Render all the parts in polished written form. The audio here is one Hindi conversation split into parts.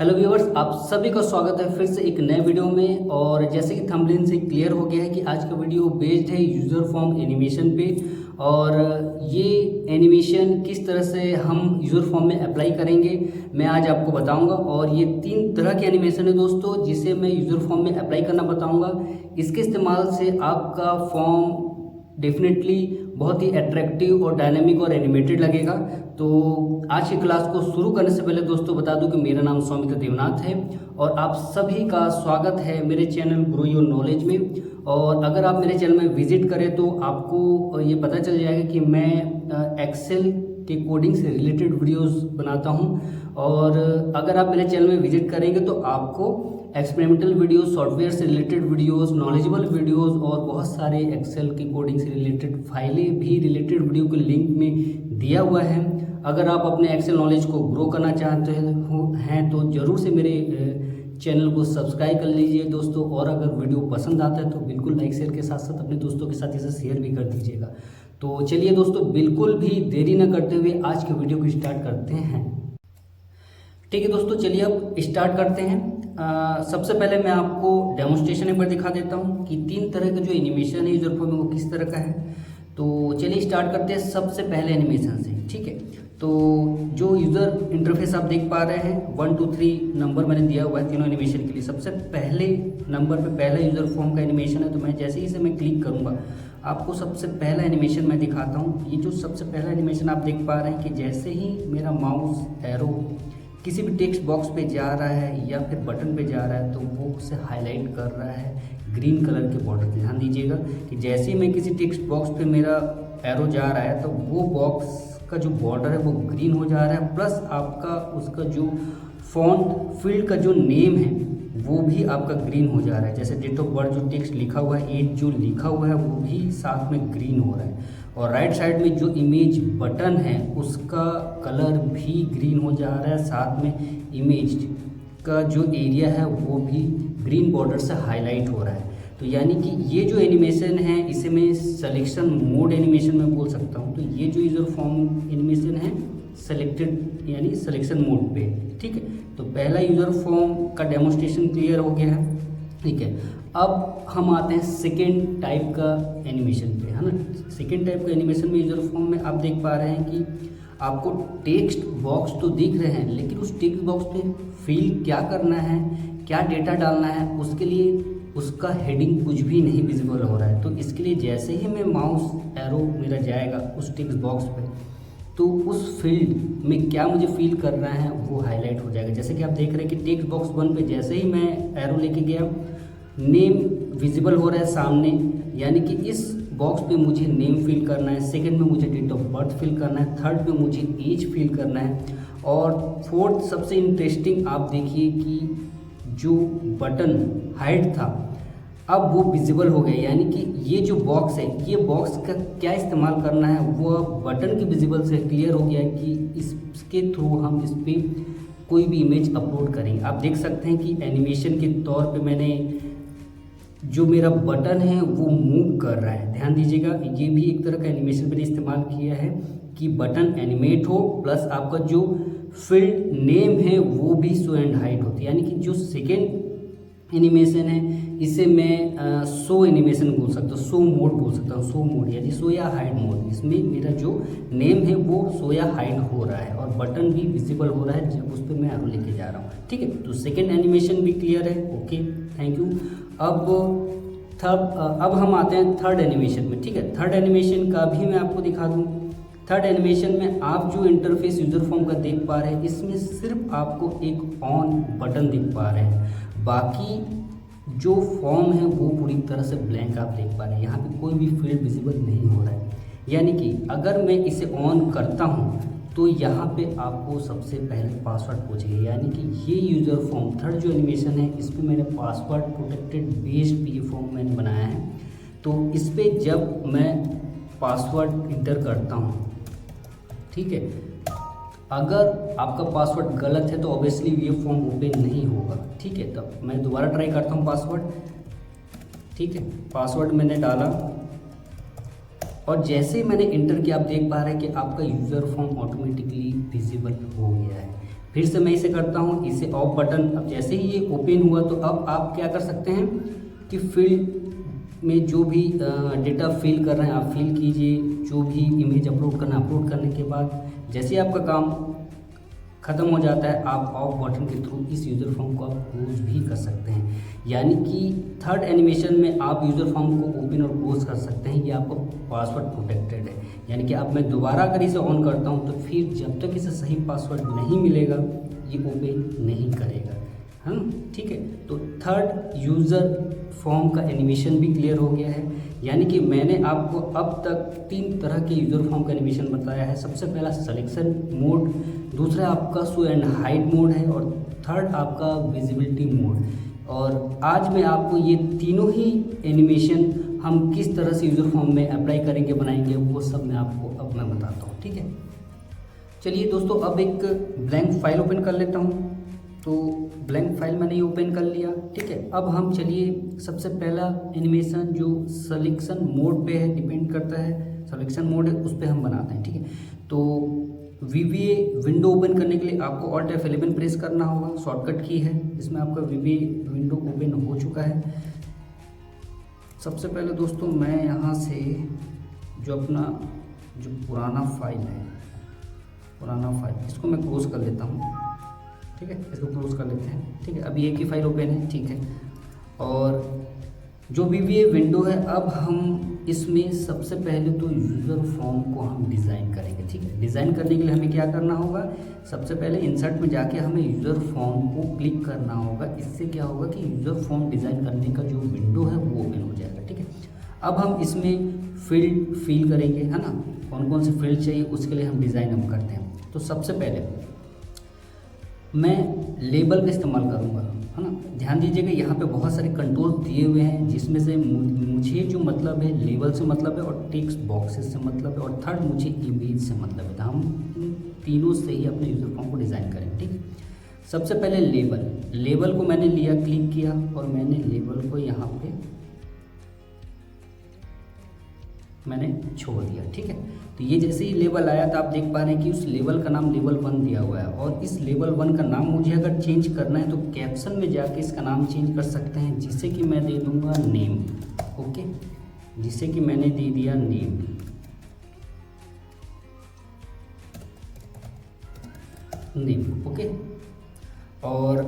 हेलो व्यूअर्स, आप सभी का स्वागत है फिर से एक नए वीडियो में। और जैसे कि थंबनेल से क्लियर हो गया है कि आज का वीडियो बेस्ड है यूज़र फॉर्म एनिमेशन पे। और ये एनिमेशन किस तरह से हम यूज़र फॉर्म में अप्लाई करेंगे मैं आज आपको बताऊंगा। और ये 3 तरह के एनिमेशन है दोस्तों, जिसे मैं यूज़र फॉर्म में अप्लाई करना बताऊंगा। इसके इस्तेमाल से आपका फॉर्म डेफिनेटली बहुत ही अट्रैक्टिव और डायनेमिक और एनिमेटेड लगेगा। तो आज की क्लास को शुरू करने से पहले दोस्तों बता दूं कि मेरा नाम सौमित्र देवनाथ है और आप सभी का स्वागत है मेरे चैनल ग्रो योर नॉलेज में। और अगर आप मेरे चैनल में विजिट करें तो आपको ये पता चल जाएगा कि मैं एक्सेल के कोडिंग से रिलेटेड वीडियोस बनाता हूं। और अगर आप मेरे चैनल में विजिट करेंगे तो आपको एक्सपेरिमेंटल वीडियोस, सॉफ्टवेयर से रिलेटेड वीडियोस, नॉलेजेबल वीडियोस और बहुत सारे एक्सेल की कोडिंग से रिलेटेड फाइलें भी रिलेटेड वीडियो के लिंक में दिया हुआ है। अगर आप अपने एक्सेल नॉलेज को ग्रो करना चाहते हैं तो ज़रूर से मेरे चैनल को सब्सक्राइब कर लीजिए दोस्तों। और अगर वीडियो पसंद आता है तो बिल्कुल लाइक शेयर के साथ साथ अपने दोस्तों के साथ इसे शेयर भी कर दीजिएगा। तो चलिए दोस्तों, बिल्कुल भी देरी न करते हुए आज के वीडियो को स्टार्ट करते हैं। ठीक है दोस्तों, चलिए अब स्टार्ट करते हैं। सबसे पहले मैं आपको डेमोन्स्ट्रेशन एक बार दिखा देता हूं कि 3 तरह का जो एनिमेशन है यूजर फॉर्म में वो किस तरह का है। तो चलिए स्टार्ट करते हैं सबसे पहले एनिमेशन से। ठीक है, तो जो यूज़र इंटरफेस आप देख पा रहे हैं 1 2 3 नंबर मैंने दिया हुआ है तीनों एनिमेशन के लिए। सबसे पहले नंबर पे पहला यूज़र फॉर्म का एनिमेशन है, तो मैं जैसे ही इसे मैं क्लिक करूँगा आपको सबसे पहला एनिमेशन मैं दिखाता हूँ। ये जो सबसे पहला एनिमेशन आप देख पा रहे हैं कि जैसे ही मेरा माउस एरो किसी भी टेक्स्ट बॉक्स पे जा रहा है या फिर बटन पे जा रहा है तो वो उसे हाईलाइट कर रहा है ग्रीन कलर के बॉर्डर पे। ध्यान दीजिएगा कि जैसे ही मैं किसी टेक्स्ट बॉक्स पे मेरा एरो जा रहा है तो वो बॉक्स का जो बॉर्डर है वो ग्रीन हो जा रहा है, प्लस आपका उसका जो फॉन्ट फील्ड का जो नेम है वो भी आपका ग्रीन हो जा रहा है। जैसे डेट ऑफ बर्थ जो टेक्स्ट लिखा हुआ है, एज जो लिखा हुआ है वो भी साथ में ग्रीन हो रहा है। और राइट साइड में जो इमेज बटन है उसका कलर भी ग्रीन हो जा रहा है, साथ में इमेज का जो एरिया है वो भी ग्रीन बॉर्डर से हाईलाइट हो रहा है। तो यानी कि ये जो एनिमेशन है इसे मैं सिलेक्शन मोड एनिमेशन में बोल सकता हूँ। तो ये जो यूज़र फॉर्म एनिमेशन है सेलेक्टेड यानी सिलेक्शन मोड पे। ठीक है, तो पहला यूज़र फॉर्म का डेमोन्स्ट्रेशन क्लियर हो गया है। ठीक है, अब हम आते हैं सेकेंड टाइप का एनिमेशन पे, है ना। सेकेंड टाइप का एनिमेशन में यूज़र फॉर्म में आप देख पा रहे हैं कि आपको टेक्स्ट बॉक्स तो दिख रहे हैं, लेकिन उस टेक्स्ट बॉक्स पे फिल क्या करना है, क्या डेटा डालना है, उसके लिए उसका हेडिंग कुछ भी नहीं विजिबल हो रहा है। तो इसके लिए जैसे ही मैं माउस एरो मेरा जाएगा उस टेक्स्ट बॉक्स पे तो उस फील्ड में क्या मुझे फील करना है वो हाईलाइट हो जाएगा। जैसे कि आप देख रहे हैं कि टेक्स्ट बॉक्स 1 पे जैसे ही मैं एरो लेके गया नेम विजिबल हो रहा है सामने, यानी कि इस बॉक्स पे मुझे नेम फिल करना है। सेकंड में मुझे डेट ऑफ बर्थ फिल करना है। थर्ड पे मुझे एज फिल करना है। और फोर्थ सबसे इंटरेस्टिंग आप देखिए कि जो बटन हाइड था अब वो विजिबल हो गया, यानी कि ये जो बॉक्स है ये बॉक्स का क्या इस्तेमाल करना है वो अब बटन की विजिबल से क्लियर हो गया कि इसके थ्रू हम इस पर कोई भी इमेज अपलोड करेंगे। आप देख सकते हैं कि एनिमेशन के तौर पे मैंने जो मेरा बटन है वो मूव कर रहा है। ध्यान दीजिएगा, ये भी एक तरह का एनिमेशन मैंने इस्तेमाल किया है कि बटन एनिमेट हो प्लस आपका जो फील्ड नेम है वो भी शो एंड हाइड होती है। यानी कि जो सेकेंड एनिमेशन है इसे मैं शो एनिमेशन बोल सकता हूँ, शो मोड बोल सकता हूँ। शो मोड यानी शो या हाइड मोड, इसमें मेरा जो नेम है वो शो या हाइड हो रहा है और बटन भी विजिबल हो रहा है जब उस पर मैं एरो लेके जा रहा हूँ। ठीक है, तो सेकेंड एनिमेशन भी क्लियर है। Okay, thank you. अब हम आते हैं थर्ड एनिमेशन में। ठीक है, थर्ड एनिमेशन का भी मैं आपको दिखा दूँ। थर्ड एनिमेशन में आप जो इंटरफेस यूज़र फॉर्म का देख पा रहे हैं इसमें सिर्फ आपको एक ऑन बटन दिख पा रहे हैं, बाकी जो फॉर्म है वो पूरी तरह से ब्लैंक आप देख पा रहे हैं। यहाँ पे कोई भी फील्ड विजिबल नहीं हो रहा है। यानी कि अगर मैं इसे ऑन करता हूँ तो यहाँ पे आपको सबसे पहले पासवर्ड पूछेगा। यानी कि ये यूज़र फॉर्म थर्ड जो एनिमेशन है इस पर मैंने पासवर्ड प्रोटेक्टेड बेस्ड ये फॉर्म मैंने बनाया है। तो इस पर जब मैं पासवर्ड इंटर करता हूँ, ठीक है, अगर आपका पासवर्ड गलत है तो ऑब्वियसली ये फॉर्म ओपन नहीं होगा। ठीक है, तब मैं दोबारा ट्राई करता हूँ पासवर्ड। ठीक है, पासवर्ड मैंने डाला और जैसे ही मैंने इंटर किया आप देख पा रहे हैं कि आपका यूज़र फॉर्म ऑटोमेटिकली विजिबल हो गया है। फिर से मैं इसे करता हूँ, इसे ऑफ बटन। अब जैसे ही ये ओपन हुआ तो अब आप क्या कर सकते हैं कि फील्ड में जो भी डेटा फिल कर रहे हैं आप फिल कीजिए, जो भी इमेज अपलोड करना अपलोड करने के बाद जैसे ही आपका काम ख़त्म हो जाता है आप ऑफ बटन के थ्रू इस यूज़र फॉर्म को आप क्लोज भी कर सकते हैं। यानी कि थर्ड एनिमेशन में आप यूज़र फॉर्म को ओपन और क्लोज कर सकते हैं। ये आपको पासवर्ड प्रोटेक्टेड है, यानी कि अब मैं दोबारा अगर इसे ऑन करता हूँ तो फिर जब तक इसे सही पासवर्ड नहीं मिलेगा ये ओपन नहीं करेगा, है ना। ठीक है, तो थर्ड यूज़र फॉर्म का एनिमेशन भी क्लियर हो गया है। यानी कि मैंने आपको अब तक 3 तरह के यूज़र फॉर्म का एनिमेशन बताया है। सबसे पहला सिलेक्शन मोड, दूसरा आपका शो एंड हाइड मोड है और थर्ड आपका विजिबिलिटी मोड। और आज मैं आपको ये तीनों ही एनिमेशन हम किस तरह से यूज़र फॉर्म में अप्लाई करेंगे बनाएंगे वो सब मैं आपको अब मैं बताता हूँ। ठीक है, चलिए दोस्तों, अब एक ब्लैंक फाइल ओपन कर लेता हूँ। तो ब्लैंक फाइल मैंने ओपन कर लिया। ठीक है, अब हम चलिए सबसे पहला एनिमेशन जो सिलेक्शन मोड पे है, डिपेंड करता है सिलेक्शन मोड है, उस पर हम बनाते हैं। ठीक है, तो VBA विंडो ओपन करने के लिए आपको Alt F11 प्रेस करना होगा, शॉर्टकट की है। इसमें आपका VBA विंडो ओपन हो चुका है। सबसे पहले दोस्तों मैं यहाँ से जो अपना जो पुराना फाइल है, इसको मैं क्लोज कर लेता हूँ। ठीक है, इसको क्लोज कर लेते हैं। ठीक है, अभी एक ही फाइल ओपन है। ठीक है, और जो VBA विंडो है अब हम इसमें सबसे पहले तो यूज़र फॉर्म को हम डिज़ाइन करेंगे। ठीक है, डिज़ाइन करने के लिए हमें क्या करना होगा, सबसे पहले इंसर्ट में जाके हमें यूज़र फॉर्म को क्लिक करना होगा। इससे क्या होगा कि यूज़र फॉर्म डिज़ाइन करने का जो विंडो है वो ओपन हो जाएगा। ठीक है, अब हम इसमें फील्ड फिल करेंगे, है ना। कौन कौन से फील्ड चाहिए उसके लिए हम डिज़ाइन हम करते हैं। तो सबसे पहले मैं लेबल का इस्तेमाल करूँगा, है ना। ध्यान दीजिएगा यहाँ पे बहुत सारे कंट्रोल दिए हुए हैं, जिसमें से मुझे जो मतलब है लेबल से मतलब है और टेक्स्ट बॉक्सेस से मतलब है और थर्ड मुझे इमेज से मतलब है। तो हम इन तीनों से ही अपने यूज़र फॉर्म को डिज़ाइन करेंगे। ठीक है, सबसे पहले लेबल को मैंने लिया, क्लिक किया और मैंने लेबल को यहाँ पे मैंने छोड़ दिया। ठीक है, तो ये जैसे ही लेबल आया तो आप देख पा रहे हैं कि उस लेबल का नाम लेबल 1 दिया हुआ है। और इस लेबल 1 का नाम मुझे अगर चेंज करना है तो कैप्शन में जाके इसका नाम चेंज कर सकते हैं, जिसे कि मैं दे दूंगा नेम। ओके, जिसे कि मैंने दे दिया नेम। ओके, और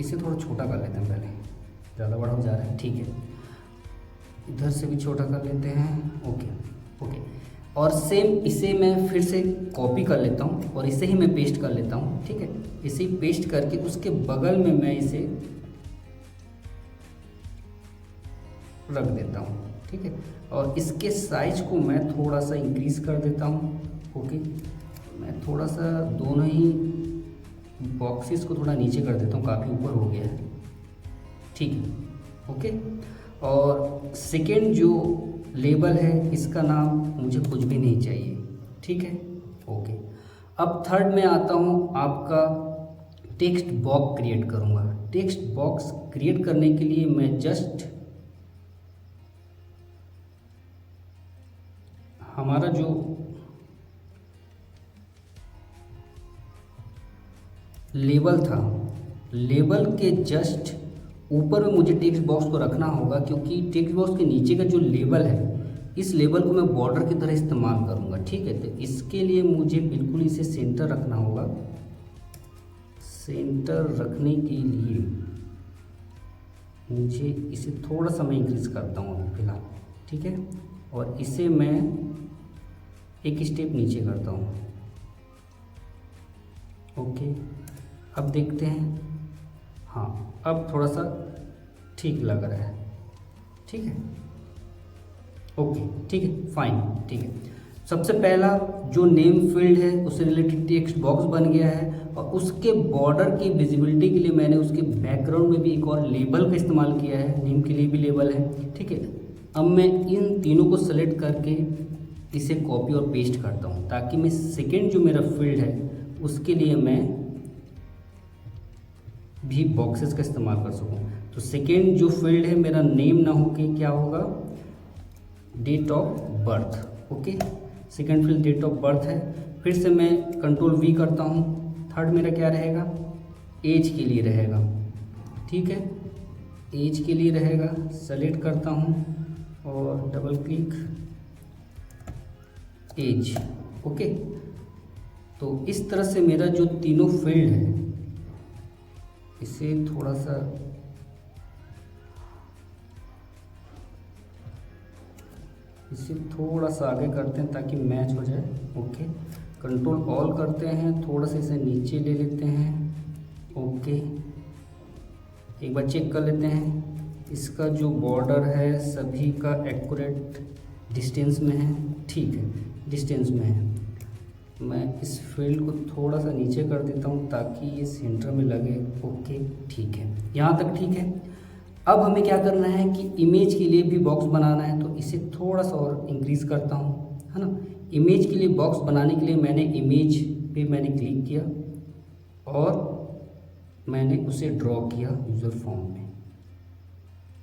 इसे थोड़ा छोटा कर लेते हैं, पहले ज़्यादा बड़ा हो जा रहा है। ठीक है, इधर से भी छोटा कर लेते हैं। ओके, और सेम इसे मैं फिर से कॉपी कर लेता हूँ और इसे ही मैं पेस्ट कर लेता हूँ। ठीक है, इसे पेस्ट करके उसके बगल में मैं इसे रख देता हूँ। ठीक है, और इसके साइज को मैं थोड़ा सा इंक्रीज कर देता हूँ। ओके, मैं थोड़ा सा दोनों ही बॉक्सेस को थोड़ा नीचे कर देता हूँ, काफ़ी ऊपर हो गया है। ठीक है, ओके, और सेकेंड जो लेबल है इसका नाम मुझे कुछ भी नहीं चाहिए। ठीक है, ओके, अब थर्ड में आता हूँ, आपका टेक्स्ट बॉक्स क्रिएट करूँगा। टेक्स्ट बॉक्स क्रिएट करने के लिए मैं जस्ट हमारा जो लेबल था, लेबल के जस्ट ऊपर में मुझे टेक्स्ट बॉक्स को रखना होगा, क्योंकि टेक्स्ट बॉक्स के नीचे का जो लेबल है इस लेबल को मैं बॉर्डर की तरह इस्तेमाल करूँगा। ठीक है, तो इसके लिए मुझे बिल्कुल इसे सेंटर रखना होगा। सेंटर रखने के लिए मुझे इसे थोड़ा सा मैं इंक्रीज करता हूँ अभी फिलहाल। ठीक है, और इसे मैं एक स्टेप नीचे करता हूँ। ओके, अब देखते हैं, हाँ अब थोड़ा सा ठीक लग रहा है। ठीक है, ओके, ठीक है, फाइन। ठीक है, सबसे पहला जो नेम फील्ड है उससे रिलेटेड टेक्स्ट बॉक्स बन गया है, और उसके बॉर्डर की विजिबिलिटी के लिए मैंने उसके बैकग्राउंड में भी एक और लेबल का इस्तेमाल किया है। नेम के लिए भी लेबल है। ठीक है, अब मैं इन तीनों को सेलेक्ट करके इसे कॉपी और पेस्ट करता हूँ, ताकि मैं सेकेंड जो मेरा फील्ड है उसके लिए मैं भी बॉक्सेस का इस्तेमाल कर सकूँ। तो सेकेंड जो फील्ड है मेरा नेम ना हो के क्या होगा, date of birth. Okay, second field date of birth है। फिर से मैं कंट्रोल V करता हूँ। थर्ड मेरा क्या रहेगा, एज के लिए रहेगा, ठीक है, एज के लिए रहेगा। सेलेक्ट करता हूँ और डबल क्लिक एज, ओके। तो इस तरह से मेरा जो तीनों फील्ड है इसे थोड़ा सा आगे करते हैं ताकि मैच हो जाए, ओके। कंट्रोल ऑल करते हैं, थोड़ा सा इसे नीचे ले लेते हैं, ओके। एक बार चेक कर लेते हैं इसका जो बॉर्डर है सभी का एक्यूरेट डिस्टेंस में है, ठीक है, डिस्टेंस में है। मैं इस फील्ड को थोड़ा सा नीचे कर देता हूँ ताकि ये सेंटर में लगे, ओके, ठीक है, यहाँ तक ठीक है। अब हमें क्या करना है कि इमेज के लिए भी बॉक्स बनाना है, तो इसे थोड़ा सा और इंक्रीज़ करता हूँ, है ना। इमेज के लिए बॉक्स बनाने के लिए मैंने इमेज पे क्लिक किया और मैंने उसे ड्रॉ किया यूज़र फॉर्म में,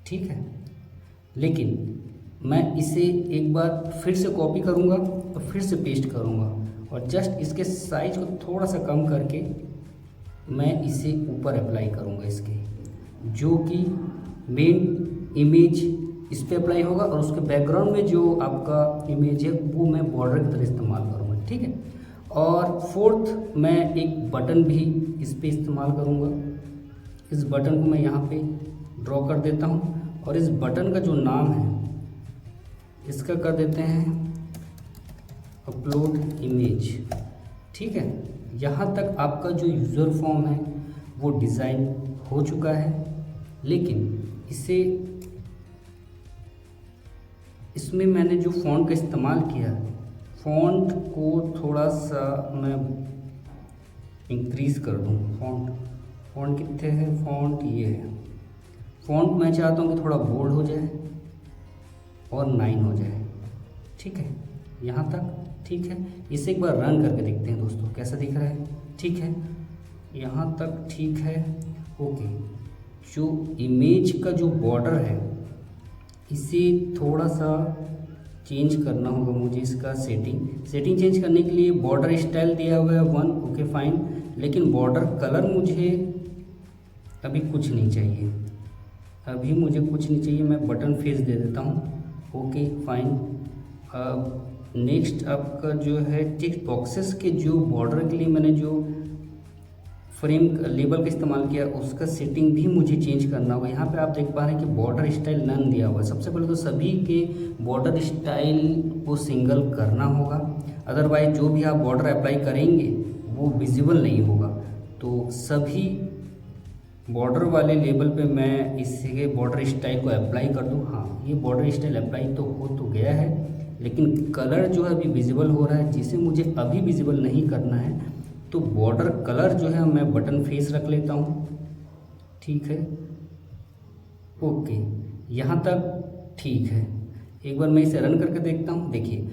ठीक है। लेकिन मैं इसे एक बार फिर से कॉपी करूँगा और फिर से पेस्ट करूँगा और जस्ट इसके साइज को थोड़ा सा कम करके मैं इसे ऊपर अप्लाई करूँगा इसके, जो कि मेन इमेज इस पे अप्लाई होगा और उसके बैकग्राउंड में जो आपका इमेज है वो मैं बॉर्डर की तरह इस्तेमाल करूँगा, ठीक है। और फोर्थ मैं एक बटन भी इस पे इस्तेमाल करूँगा। इस बटन को मैं यहाँ पे ड्रॉ कर देता हूँ और इस बटन का जो नाम है इसका कर देते हैं अपलोड इमेज, ठीक है। यहाँ तक आपका जो यूज़र फॉर्म है वो डिज़ाइन हो चुका है, लेकिन इसमें मैंने जो फ़ॉन्ट का इस्तेमाल किया, फ़ॉन्ट को थोड़ा सा मैं इंक्रीज़ कर दूँ। फ़ॉन्ट कितने है, फ़ॉन्ट ये है। फ़ॉन्ट मैं चाहता हूँ कि थोड़ा बोल्ड हो जाए और 9 हो जाए, ठीक है, यहाँ तक ठीक है। इसे एक बार रन करके देखते हैं दोस्तों कैसा दिख रहा है, ठीक है, यहाँ तक ठीक है, ओके। जो इमेज का जो बॉर्डर है इसे थोड़ा सा चेंज करना होगा मुझे। इसका सेटिंग चेंज करने के लिए बॉर्डर स्टाइल दिया हुआ है 1, ओके फाइन, लेकिन बॉर्डर कलर मुझे अभी कुछ नहीं चाहिए, मैं बटन फेस दे देता हूँ, ओके फाइन। नेक्स्ट आपका जो है टेक्स्ट बॉक्सेस के जो बॉर्डर के लिए मैंने जो फ्रेम लेबल का इस्तेमाल किया उसका सेटिंग भी मुझे चेंज करना होगा। यहाँ पे आप देख पा रहे हैं कि बॉर्डर स्टाइल नन दिया हुआ है। सबसे पहले तो सभी के बॉर्डर स्टाइल को सिंगल करना होगा, अदरवाइज जो भी आप बॉर्डर अप्लाई करेंगे वो विजिबल नहीं होगा। तो सभी बॉर्डर वाले लेबल पे मैं इसके बॉर्डर स्टाइल को अप्लाई कर दूँ। हाँ, ये बॉर्डर स्टाइल अप्लाई तो हो तो गया है, लेकिन कलर जो है अभी विजिबल हो रहा है, जिसे मुझे अभी विजिबल नहीं करना है। तो बॉर्डर कलर जो है मैं बटन फेस रख लेता हूँ, ठीक है, ओके, यहाँ तक ठीक है। एक बार मैं इसे रन करके देखता हूँ। देखिए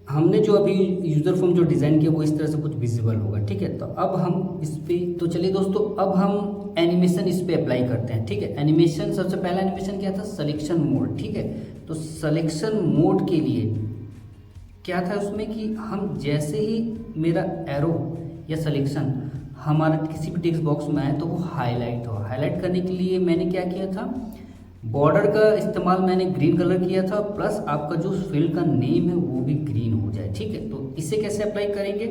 हमने जो अभी यूज़र फॉर्म जो डिज़ाइन किया वो इस तरह से कुछ विजिबल होगा, ठीक है। तो अब हम इस पर तो चलिए दोस्तों, अब हम एनिमेशन इस पर अप्लाई करते हैं, ठीक है। एनिमेशन, सबसे पहला एनिमेशन क्या था, सिलेक्शन मोड, ठीक है। तो सिलेक्शन मोड के लिए क्या था उसमें कि हम जैसे ही मेरा एरो या सिलेक्शन हमारा किसी भी टेक्स्ट बॉक्स में आए तो वो हाईलाइट हो। हाईलाइट करने के लिए मैंने क्या किया था, बॉर्डर का इस्तेमाल मैंने ग्रीन कलर किया था, प्लस आपका जो फील्ड का नेम है वो भी ग्रीन हो जाए, ठीक है। तो इसे कैसे अप्लाई करेंगे,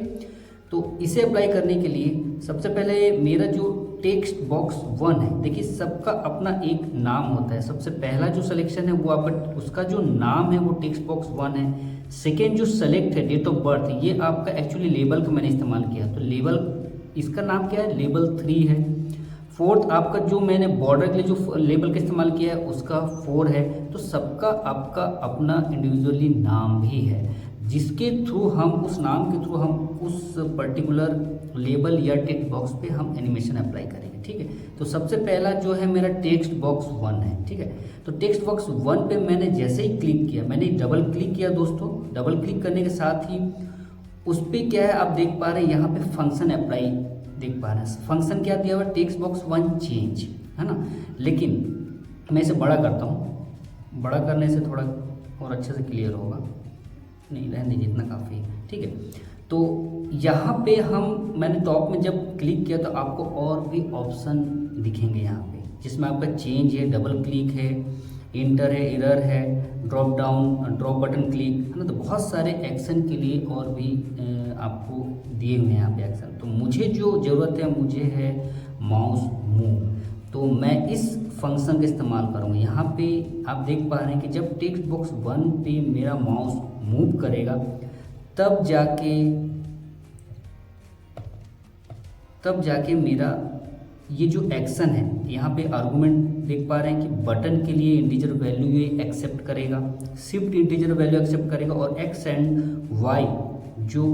तो इसे अप्लाई करने के लिए सबसे पहले मेरा जो टेक्स्ट बॉक्स 1 है, देखिए सबका अपना एक नाम होता है। सबसे पहला जो सिलेक्शन है वो आपका, उसका जो नाम है वो टेक्स्ट बॉक्स 1 है। सेकेंड जो सेलेक्ट है डेट ऑफ बर्थ, ये आपका एक्चुअली लेबल का मैंने इस्तेमाल किया, तो लेबल इसका नाम क्या है, लेबल 3 है। फोर्थ आपका जो मैंने बॉर्डर के लिए जो लेबल का इस्तेमाल किया है उसका 4 है। तो सबका आपका अपना इंडिविजुअली नाम भी है, जिसके थ्रू हम उस नाम के थ्रू हम उस पर्टिकुलर लेबल या टेक्स्ट बॉक्स पे हम एनिमेशन अप्लाई करेंगे, ठीक है। तो सबसे पहला जो है मेरा टेक्स्ट बॉक्स 1 है, ठीक है। तो टेक्स्ट बॉक्स 1 पे मैंने जैसे ही क्लिक किया, मैंने डबल क्लिक किया दोस्तों। डबल क्लिक करने के साथ ही उस पर क्या है आप देख पा रहे हैं, यहाँ पे फंक्शन अप्लाई देख पा रहे हैं। फंक्शन क्या दिया हुआ है, टेक्स्ट बॉक्स 1 चेंज, है ना। लेकिन मैं इसे बड़ा करता हूँ, बड़ा करने से थोड़ा और अच्छे से क्लियर होगा। नहीं रहने दीजिए, इतना काफ़ी है, ठीक है। तो यहाँ पे मैंने टॉप में जब क्लिक किया तो आपको और भी ऑप्शन दिखेंगे यहाँ पे, जिसमें आपका चेंज है, डबल क्लिक है, इंटर है, एरर है, drop down, drop button click है ना। तो बहुत सारे एक्शन के लिए और भी आपको दिए हुए हैं यहाँ पे एक्शन। तो मुझे जो ज़रूरत है, मुझे है माउस मूव, तो मैं इस फंक्शन का इस्तेमाल करूँगा। यहाँ पे आप देख पा रहे हैं कि जब टेक्स्ट बॉक्स 1 पे मेरा माउस मूव करेगा तब जाके मेरा ये जो एक्शन है, यहाँ पे आर्गुमेंट देख पा रहे हैं कि बटन के लिए इंटीजर वैल्यू ये एक्सेप्ट करेगा, शिफ्ट इंटीजर वैल्यू एक्सेप्ट करेगा, और एक्स एंड वाई जो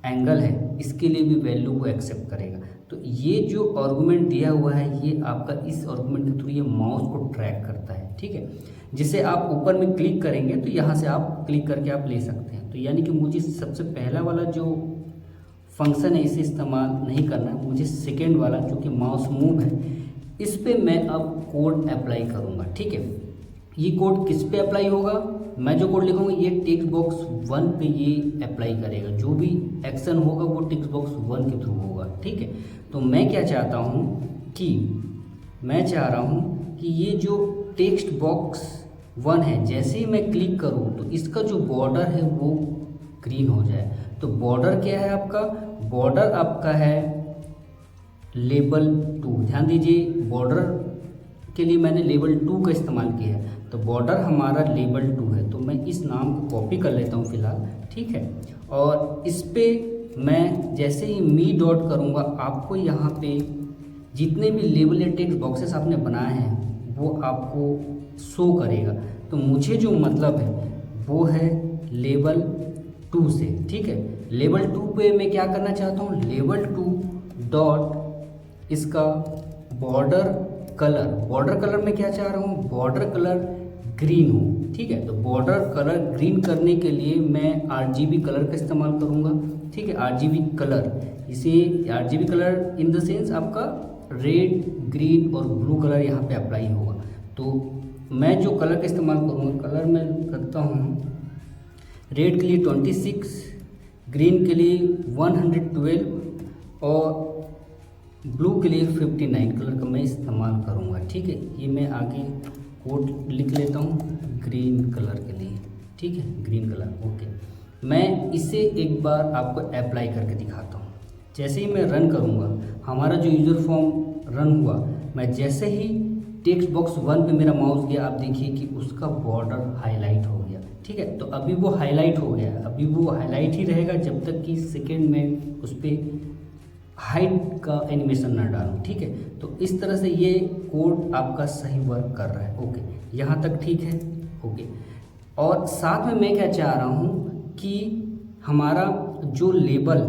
एंगल है इसके लिए भी वैल्यू को एक्सेप्ट करेगा। तो ये जो आर्गुमेंट दिया हुआ है, ये आपका इस आर्गुमेंट के थ्रू ये माउस को ट्रैक करता है, ठीक है। जिसे आप ऊपर में क्लिक करेंगे तो यहाँ से आप क्लिक करके आप ले सकते हैं। तो यानी कि मुझे सबसे पहला वाला जो फंक्शन है इसे इस्तेमाल नहीं करना है, मुझे सेकेंड वाला जो कि माउस मूव है, इस पे मैं अब कोड अप्लाई करूँगा, ठीक है। ये कोड किस पे अप्लाई होगा, मैं जो कोड लिखूँगा ये टेक्स्ट बॉक्स 1 पे ये अप्लाई करेगा। जो भी एक्शन होगा वो टेक्स्ट बॉक्स 1 के थ्रू होगा, ठीक है। तो मैं क्या चाहता हूँ कि मैं चाह रहा हूँ कि ये जो टेक्स्ट बॉक्स 1 है, जैसे ही मैं क्लिक करूँ तो इसका जो बॉर्डर है वो ग्रीन हो जाए। तो बॉर्डर क्या है आपका, बॉर्डर आपका है लेबल 2। ध्यान दीजिए, बॉर्डर के लिए मैंने लेबल 2 का इस्तेमाल किया है, तो बॉर्डर हमारा लेबल 2 है। तो मैं इस नाम को कॉपी कर लेता हूँ फिलहाल, ठीक है। और इस पे मैं जैसे ही मी डॉट करूँगा, आपको यहाँ पे जितने भी लेबल या टेक्स्ट बॉक्सेस आपने बनाए हैं वो आपको शो करेगा। तो मुझे जो मतलब है वो है लेबल 2 से, ठीक है। लेबल 2 पे मैं क्या करना चाहता हूँ, लेबल 2 डॉट इसका बॉर्डर कलर में क्या चाह रहा हूँ, बॉर्डर कलर ग्रीन हो, ठीक है। तो बॉर्डर कलर ग्रीन करने के लिए मैं RGB कलर का इस्तेमाल करूँगा, ठीक है। RGB कलर, इसे RGB colour in the sense आपका रेड, ग्रीन और ब्लू कलर यहाँ पे अप्लाई होगा। तो मैं जो कलर का इस्तेमाल करूँगा, कलर मैं करता हूँ रेड के लिए 26, ग्रीन के लिए 112 और ब्लू के लिए 59 कलर का मैं इस्तेमाल करूँगा, ठीक है। ये मैं आगे कोड लिख लेता हूँ ग्रीन कलर के लिए, ठीक है, ग्रीन कलर, ओके। मैं इसे एक बार आपको अप्लाई करके दिखाता हूँ। जैसे ही मैं रन करूँगा, हमारा जो यूज़र फॉर्म रन हुआ, मैं जैसे ही टेक्स्ट बॉक्स 1 पे मेरा माउस गया, आप देखिए कि उसका बॉर्डर हाईलाइट हो गया, ठीक है। तो अभी वो हाईलाइट हो गया, अभी वो हाईलाइट ही रहेगा जब तक कि सेकेंड में उस पर हाइड का एनिमेशन ना डालूं, ठीक है। तो इस तरह से ये कोड आपका सही वर्क कर रहा है, ओके। यहाँ तक ठीक है, ओके। और साथ में मैं क्या चाह रहा हूँ कि हमारा जो लेबल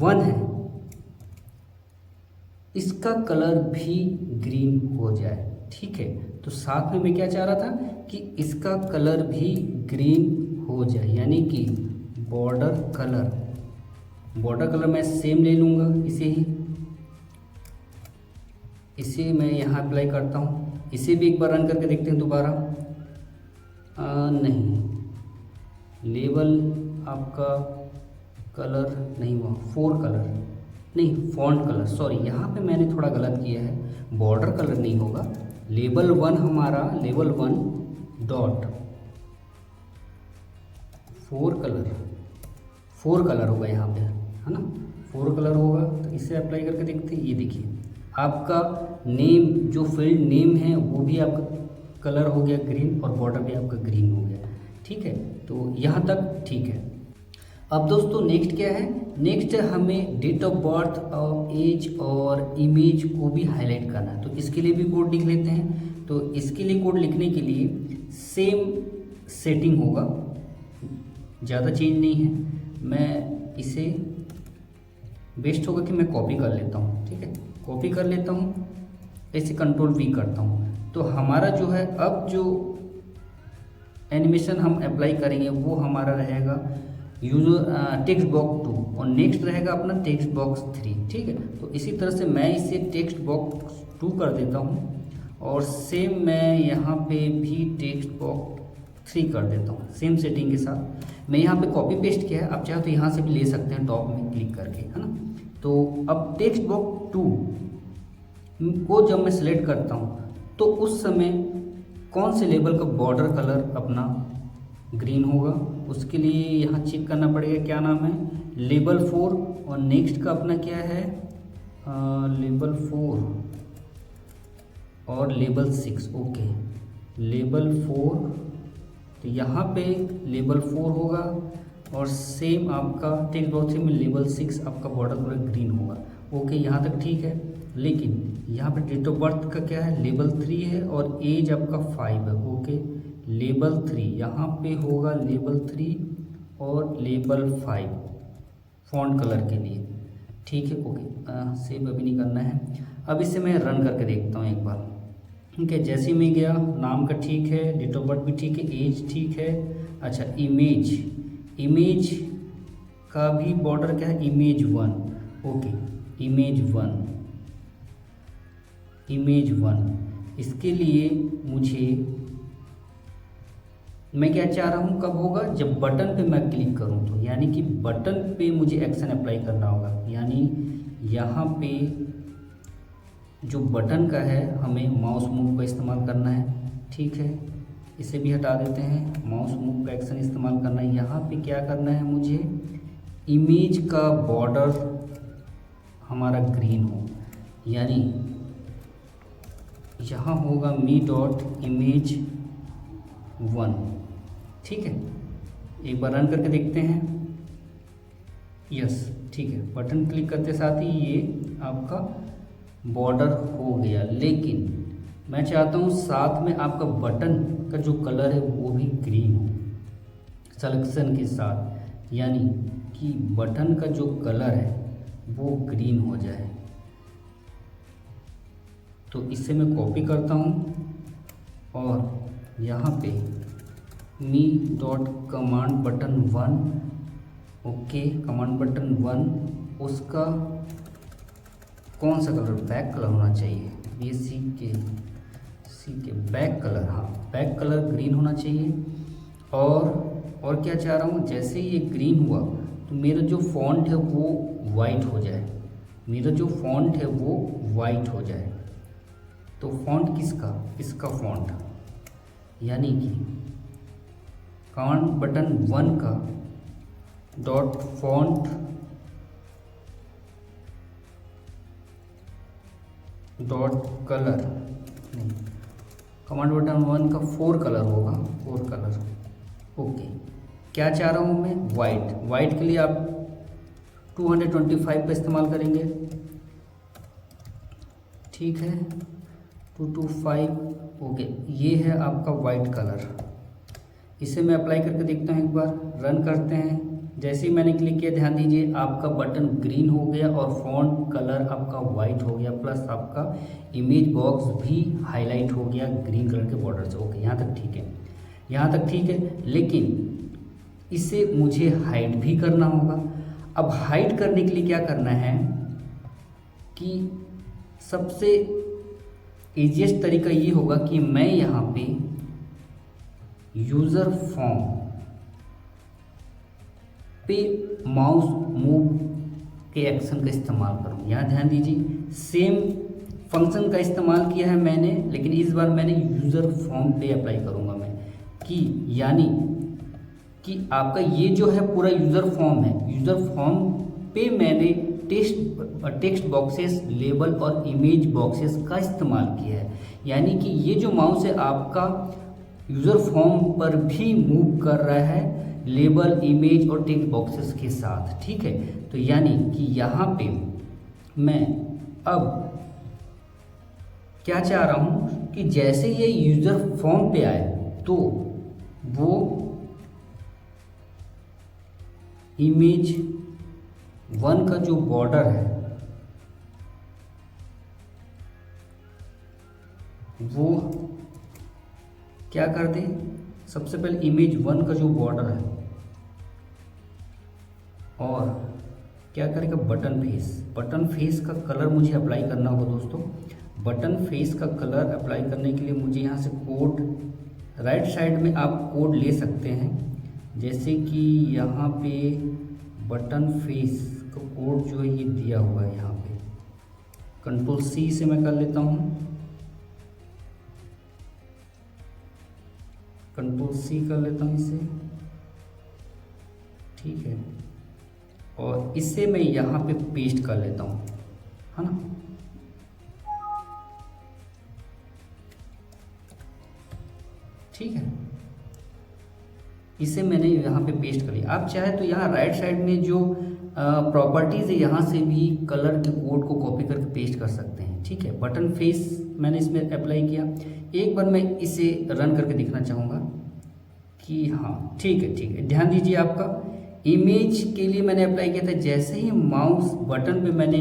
1 है इसका कलर भी ग्रीन हो जाए, ठीक है। तो साथ में मैं क्या चाह रहा था कि इसका कलर भी ग्रीन हो जाए, यानी कि बॉर्डर कलर मैं सेम ले लूँगा, इसे मैं यहाँ अप्लाई करता हूँ। इसे भी एक बार रन करके देखते हैं दोबारा। नहीं, लेबल आपका कलर नहीं हुआ, फॉन्ट कलर, सॉरी, यहाँ पे मैंने थोड़ा गलत किया है। बॉर्डर कलर नहीं होगा, लेबल 1 हमारा लेबल 1 डॉट 4 कलर होगा यहाँ पे, है ना, 4 कलर होगा। तो इसे अप्लाई करके देखते हैं। ये देखिए, आपका नेम, जो फील्ड नेम है वो भी आपका कलर हो गया ग्रीन, और बॉर्डर भी आपका ग्रीन हो गया, ठीक है। तो यहाँ तक ठीक है। अब दोस्तों नेक्स्ट क्या है, नेक्स्ट हमें डेट ऑफ बर्थ और एज और इमेज को भी हाईलाइट करना है। तो इसके लिए भी कोड लिख लेते हैं। तो इसके लिए कोड लिखने के लिए सेम सेटिंग होगा, ज़्यादा चेंज नहीं है। मैं इसे बेस्ट होगा कि मैं कॉपी कर लेता हूँ, ठीक है, कॉपी कर लेता हूँ, ऐसे कंट्रोल V करता हूँ। तो हमारा जो है, अब जो एनिमेशन हम अप्लाई करेंगे वो हमारा रहेगा यूजर टेक्स्ट बॉक्स 2 और नेक्स्ट रहेगा अपना टेक्स्ट बॉक्स 3, ठीक है। तो इसी तरह से मैं इसे टेक्स्ट बॉक्स 2 कर देता हूँ, और सेम मैं यहाँ पे भी टेक्स्ट बॉक्स 3 कर देता हूँ सेम सेटिंग के साथ। मैं यहाँ पे कॉपी पेस्ट किया है, आप चाहो तो यहाँ से भी ले सकते हैं टॉप में क्लिक करके, है ना। तो अब टेक्स्ट बॉक्स 2 को जब मैं सिलेक्ट करता हूँ तो उस समय कौन से लेबल का बॉर्डर कलर अपना ग्रीन होगा, उसके लिए यहाँ चेक करना पड़ेगा क्या नाम है, लेबल 4, और नेक्स्ट का अपना क्या है, लेबल 4 और लेबल 6। ओके, लेबल 4, तो यहाँ पे लेबल 4 होगा और सेम आपका टेक्स्ट बॉक्स में लेबल 6 आपका बॉर्डर पूरा ग्रीन होगा। ओके, यहाँ तक ठीक है। लेकिन यहाँ पे डेट ऑफ बर्थ का क्या है, लेबल 3 है और एज आपका 5 है। ओके, लेबल 3 यहाँ पे होगा, लेबल 3 और लेबल 5 फॉन्ट कलर के लिए, ठीक है। ओके, सेव अभी नहीं करना है। अब इसे मैं रन करके देखता हूँ एक बार, ठीक है। जैसे ही मैं गया, नाम का ठीक है, डेट ऑफ बर्थ भी ठीक है, एज ठीक है। अच्छा, इमेज का भी बॉर्डर क्या है, इमेज 1। ओके, इमेज 1 इसके लिए मुझे, मैं क्या चाह रहा हूँ, कब होगा, जब बटन पे मैं क्लिक करूँ तो, यानी कि बटन पे मुझे एक्शन अप्लाई करना होगा। यानी यहाँ पे जो बटन का है हमें माउस मूव का इस्तेमाल करना है, ठीक है। इसे भी हटा देते हैं, माउस मूव का एक्शन इस्तेमाल करना है। यहाँ पे क्या करना है, मुझे इमेज का बॉर्डर हमारा ग्रीन हो, यानी यहाँ होगा मी डॉट इमेज 1, ठीक है। एक बार रन करके देखते हैं। यस, ठीक है, बटन क्लिक करते साथ ही ये आपका बॉर्डर हो गया। लेकिन मैं चाहता हूँ साथ में आपका बटन का जो कलर है वो भी ग्रीन हो सिलेक्शन के साथ, यानी कि बटन का जो कलर है वो ग्रीन हो जाए। तो इसे मैं कॉपी करता हूँ और यहाँ पे मी dot command button 1, okay, command button 1, उसका कौन सा कलर, बैक कलर होना चाहिए, ये सी के बैक कलर, हाँ बैक कलर ग्रीन होना चाहिए। और क्या चाह रहा हूँ, जैसे ही ये ग्रीन हुआ तो मेरा जो फॉन्ट है वो वाइट हो जाए, हो जाए। तो फॉन्ट किसका, इसका फॉन्ट, यानी कि कमांड बटन 1 का डॉट फॉन्ट डॉट कलर, नहीं, कमांड बटन 1 का 4 कलर होगा, 4 कलर। ओके, क्या चाह रहा हूँ मैं, वाइट के लिए आप 225 का इस्तेमाल करेंगे, ठीक है, 225। ओके, ये है आपका वाइट कलर। इसे मैं अप्लाई करके देखता हूँ, एक बार रन करते हैं। जैसे ही मैंने क्लिक किया, ध्यान दीजिए आपका बटन ग्रीन हो गया और फॉन्ट कलर आपका वाइट हो गया, प्लस आपका इमेज बॉक्स भी हाईलाइट हो गया ग्रीन कलर के बॉर्डर से। ओके, यहाँ तक ठीक है, लेकिन इसे मुझे हाइड भी करना होगा। अब हाइड करने के लिए क्या करना है कि सबसे ईजीएस्ट तरीका ये होगा कि मैं यहाँ पे यूज़र फॉर्म पे माउस मूव के एक्शन का इस्तेमाल करूँ। यहाँ ध्यान दीजिए, सेम फंक्शन का इस्तेमाल किया है मैंने, लेकिन इस बार मैंने यूज़र फॉर्म पे अप्लाई करूँगा मैं, कि यानी कि आपका ये जो है पूरा यूज़र फॉर्म है, यूज़र फॉर्म पे मैंने टेक्स्ट बॉक्सेस, लेबल और इमेज बॉक्सेस का इस्तेमाल किया है। यानी कि ये जो माउस है आपका यूज़र फॉर्म पर भी मूव कर रहा है लेबल, इमेज और टेक्स्ट बॉक्सेस के साथ, ठीक है। तो यानी कि यहाँ पे मैं अब क्या चाह रहा हूँ कि जैसे ये यूज़र फॉर्म पे आए तो वो इमेज 1 का जो बॉर्डर है वो क्या कर दे, सबसे पहले इमेज 1 का जो बॉर्डर है, और क्या करेगा, बटन फेस का कलर मुझे अप्लाई करना होगा दोस्तों। बटन फेस का कलर अप्लाई करने के लिए मुझे यहाँ से कोड राइट साइड में आप कोड ले सकते हैं, जैसे कि यहाँ पे बटन फेस का कोड जो है ये दिया हुआ है यहाँ पे। कंट्रोल सी से मैं कर लेता हूँ, कंट्रोल सी कर लेता हूँ इसे, ठीक है। और इसे मैं यहाँ पे पेस्ट कर लेता हूँ, है ना। ठीक है, इसे मैंने यहाँ पे पेस्ट कर लिया। आप चाहे तो यहाँ राइट साइड में जो प्रॉपर्टीज़ है यहाँ से भी कलर के कोड को कॉपी करके पेस्ट कर सकते हैं, ठीक है। बटन फेस मैंने इसमें अप्लाई किया। एक बार मैं इसे रन करके दिखना चाहूँगा कि हाँ ठीक है, ठीक है। ध्यान दीजिए, आपका इमेज के लिए मैंने अप्लाई किया था, जैसे ही माउस बटन पे मैंने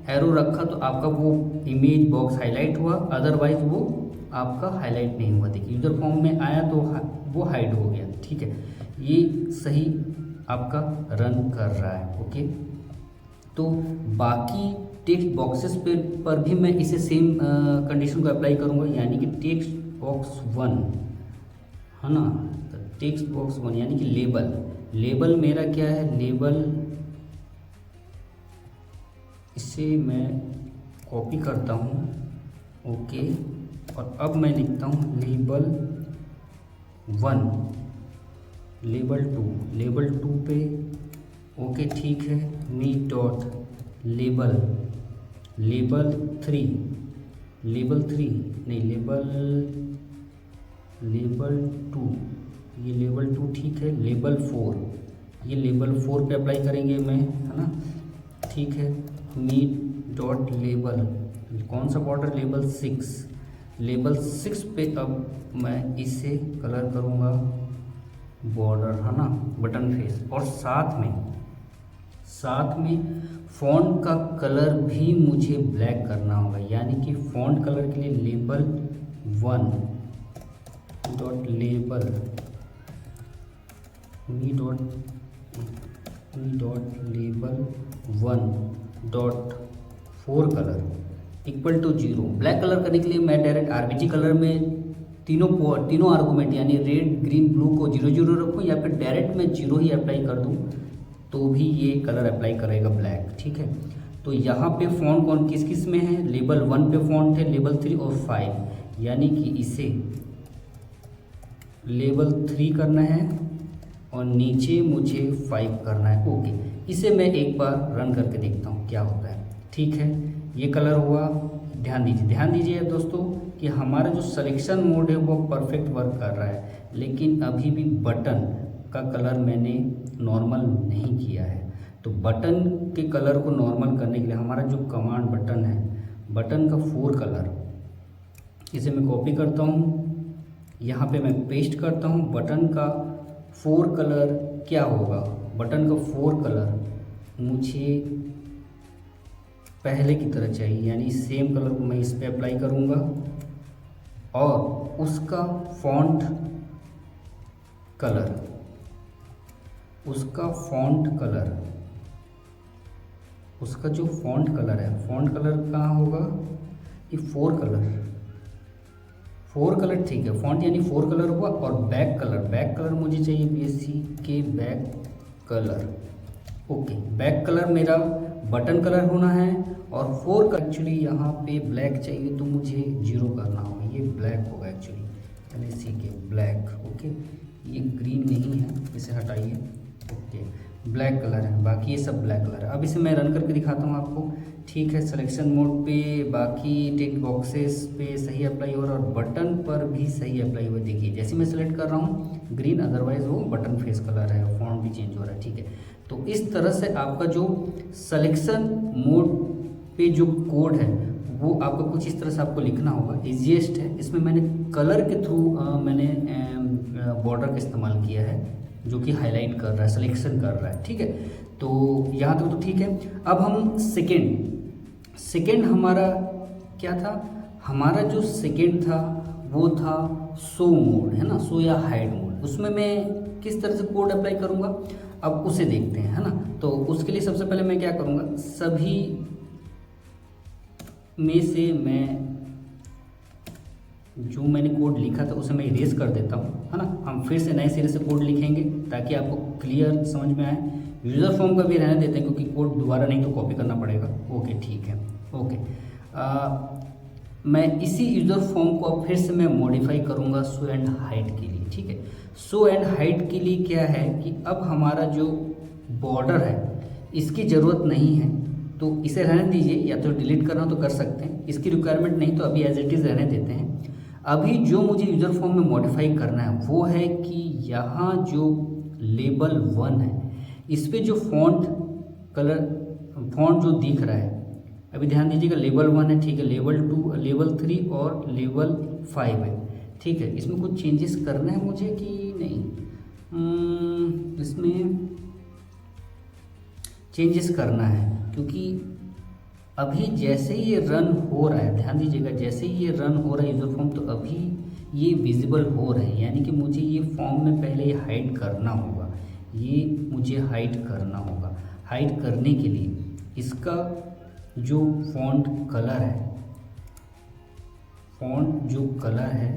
एरो रखा तो आपका वो इमेज बॉक्स हाईलाइट हुआ, अदरवाइज वो आपका हाईलाइट नहीं हुआ। देखिए यूजर फॉर्म में आया तो वो हाइड हो गया, ठीक है। ये सही आपका रन कर रहा है, ओके। तो बाकी टेक्स्ट बॉक्सेस पर भी मैं इसे सेम कंडीशन को अप्लाई करूँगा, यानी कि टेक्स्ट बॉक्स 1 है ना, टेक्स्ट बॉक्स 1 यानी कि लेबल मेरा क्या है, लेबल, इसे मैं कॉपी करता हूँ, ओके। और अब मैं लिखता हूँ लेबल 1, लेबल 2 पे, ओके ठीक है। मी डॉट लेबल 3 नहीं, लेबल 2, ये लेबल 2 ठीक है। लेबल 4, ये लेबल 4 पे अप्लाई करेंगे मैं, है ना, ठीक है। मी डॉट लेबल, कौन सा बॉर्डर, लेबल 6 पे अब मैं इसे कलर करूँगा बॉर्डर, है ना, बटन फेस। और साथ में फॉन्ट का कलर भी मुझे ब्लैक करना होगा, यानी कि फॉन्ट कलर के लिए label 1 dot label me dot label 1 dot 4 colour equal to 0। Black colour करने के लिए मैं डायरेक्ट आरबीजी कलर में तीनों आर्गूमेंट यानी रेड, ग्रीन, ब्लू को 0 रखूँ, या फिर डायरेक्ट मैं 0 ही अप्लाई कर दूँ तो भी ये कलर अप्लाई करेगा ब्लैक, ठीक है। तो यहाँ पे फॉन्ट कौन किस में है, लेबल 1 पे फॉन्ट है, लेबल 3 और 5, यानी कि इसे लेबल 3 करना है और नीचे मुझे 5 करना है, ओके। इसे मैं एक बार रन करके देखता हूँ क्या होता है, ठीक है। ये कलर हुआ। ध्यान दीजिए दोस्तों कि हमारा जो सिलेक्शन मोड है वो परफेक्ट वर्क कर रहा है, लेकिन अभी भी बटन का कलर मैंने नॉर्मल नहीं किया है। तो बटन के कलर को नॉर्मल करने के लिए हमारा जो कमांड बटन है, बटन का 4 कलर, इसे मैं कॉपी करता हूँ, यहाँ पे मैं पेस्ट करता हूँ। बटन का 4 कलर क्या होगा, बटन का 4 कलर मुझे पहले की तरह चाहिए, यानी सेम कलर को मैं इस पे अप्लाई करूँगा और उसका फॉन्ट कलर, उसका जो फॉन्ट कलर है, फॉन्ट कलर कहाँ होगा, ये 4 कलर ठीक है। फॉन्ट यानी 4 कलर हुआ। और बैक कलर मुझे चाहिए बीएससी के back colour, okay. Back colour मेरा बटन कलर होना है और 4 का एक्चुअली यहाँ पे ब्लैक चाहिए तो मुझे 0 करना होगा, ये ब्लैक होगा एक्चुअली, यानी सी के ब्लैक, ओके। ये ग्रीन नहीं है, इसे हटाइए, ओके। ब्लैक कलर है, बाकी ये सब ब्लैक कलर है। अब इसे मैं रन करके दिखाता हूँ आपको, ठीक है। सिलेक्शन मोड पे बाकी टेक्स्ट बॉक्सेस पे सही अप्लाई हो रहा है और बटन पर भी सही अप्लाई हुआ। देखिए जैसे मैं सेलेक्ट कर रहा हूँ ग्रीन, अदरवाइज वो बटन फेस कलर है, फॉन्ट भी चेंज हो रहा है, ठीक है। तो इस तरह से आपका जो सिलेक्शन मोड पे जो कोड है वो आपको कुछ इस तरह से आपको लिखना होगा, ईजीएस्ट है। इसमें मैंने कलर के थ्रू मैंने बॉर्डर का इस्तेमाल किया है जो कि हाईलाइट कर रहा है, सिलेक्शन कर रहा है, ठीक है। तो यहाँ तक तो ठीक है। अब हम सेकेंड हमारा क्या था, हमारा जो सेकेंड था वो था शो मोड, है ना, शो या हाइड मोड। उसमें मैं किस तरह से कोड अप्लाई करूँगा अब उसे देखते हैं, है ना। तो उसके लिए सबसे पहले मैं क्या करूँगा, सभी में से मैं जो मैंने कोड लिखा था उसे मैं इरेज कर देता हूँ, है ना। हम फिर से नए सिरे से कोड लिखेंगे ताकि आपको क्लियर समझ में आए। यूज़र फॉर्म का भी रहने देते हैं क्योंकि कोड दोबारा नहीं तो कॉपी करना पड़ेगा। ओके ठीक है। ओके मैं इसी यूज़र फॉर्म को अब फिर से मैं मॉडिफाई करूँगा शो एंड हाइड के लिए, ठीक है। शो एंड हाइड के लिए क्या है कि अब हमारा जो बॉर्डर है इसकी ज़रूरत नहीं है, तो इसे रहने दीजिए, या तो डिलीट करना तो कर सकते हैं, इसकी रिक्वायरमेंट नहीं तो अभी एज इट इज़ रहने देते हैं। अभी जो मुझे यूज़र फॉर्म में मॉडिफाई करना है वो है कि यहाँ जो लेबल 1 है इस पर जो फॉन्ट जो दिख रहा है, अभी ध्यान दीजिएगा, लेवल 1 है, ठीक है, लेवल 2, लेवल 3 और लेवल 5 है, ठीक है। इसमें कुछ चेंजेस करना है मुझे कि नहीं? इसमें चेंजेस करना है क्योंकि अभी जैसे ही ये रन हो रहा है, ध्यान दीजिएगा, जैसे ही ये रन हो रहा है यूज़र फॉर्म, तो अभी ये विजिबल हो रहे हैं, यानी कि मुझे ये फॉर्म में पहले ये हाइड करना होगा, ये मुझे हाइड करना होगा। हाइड करने के लिए इसका जो फॉन्ट कलर है,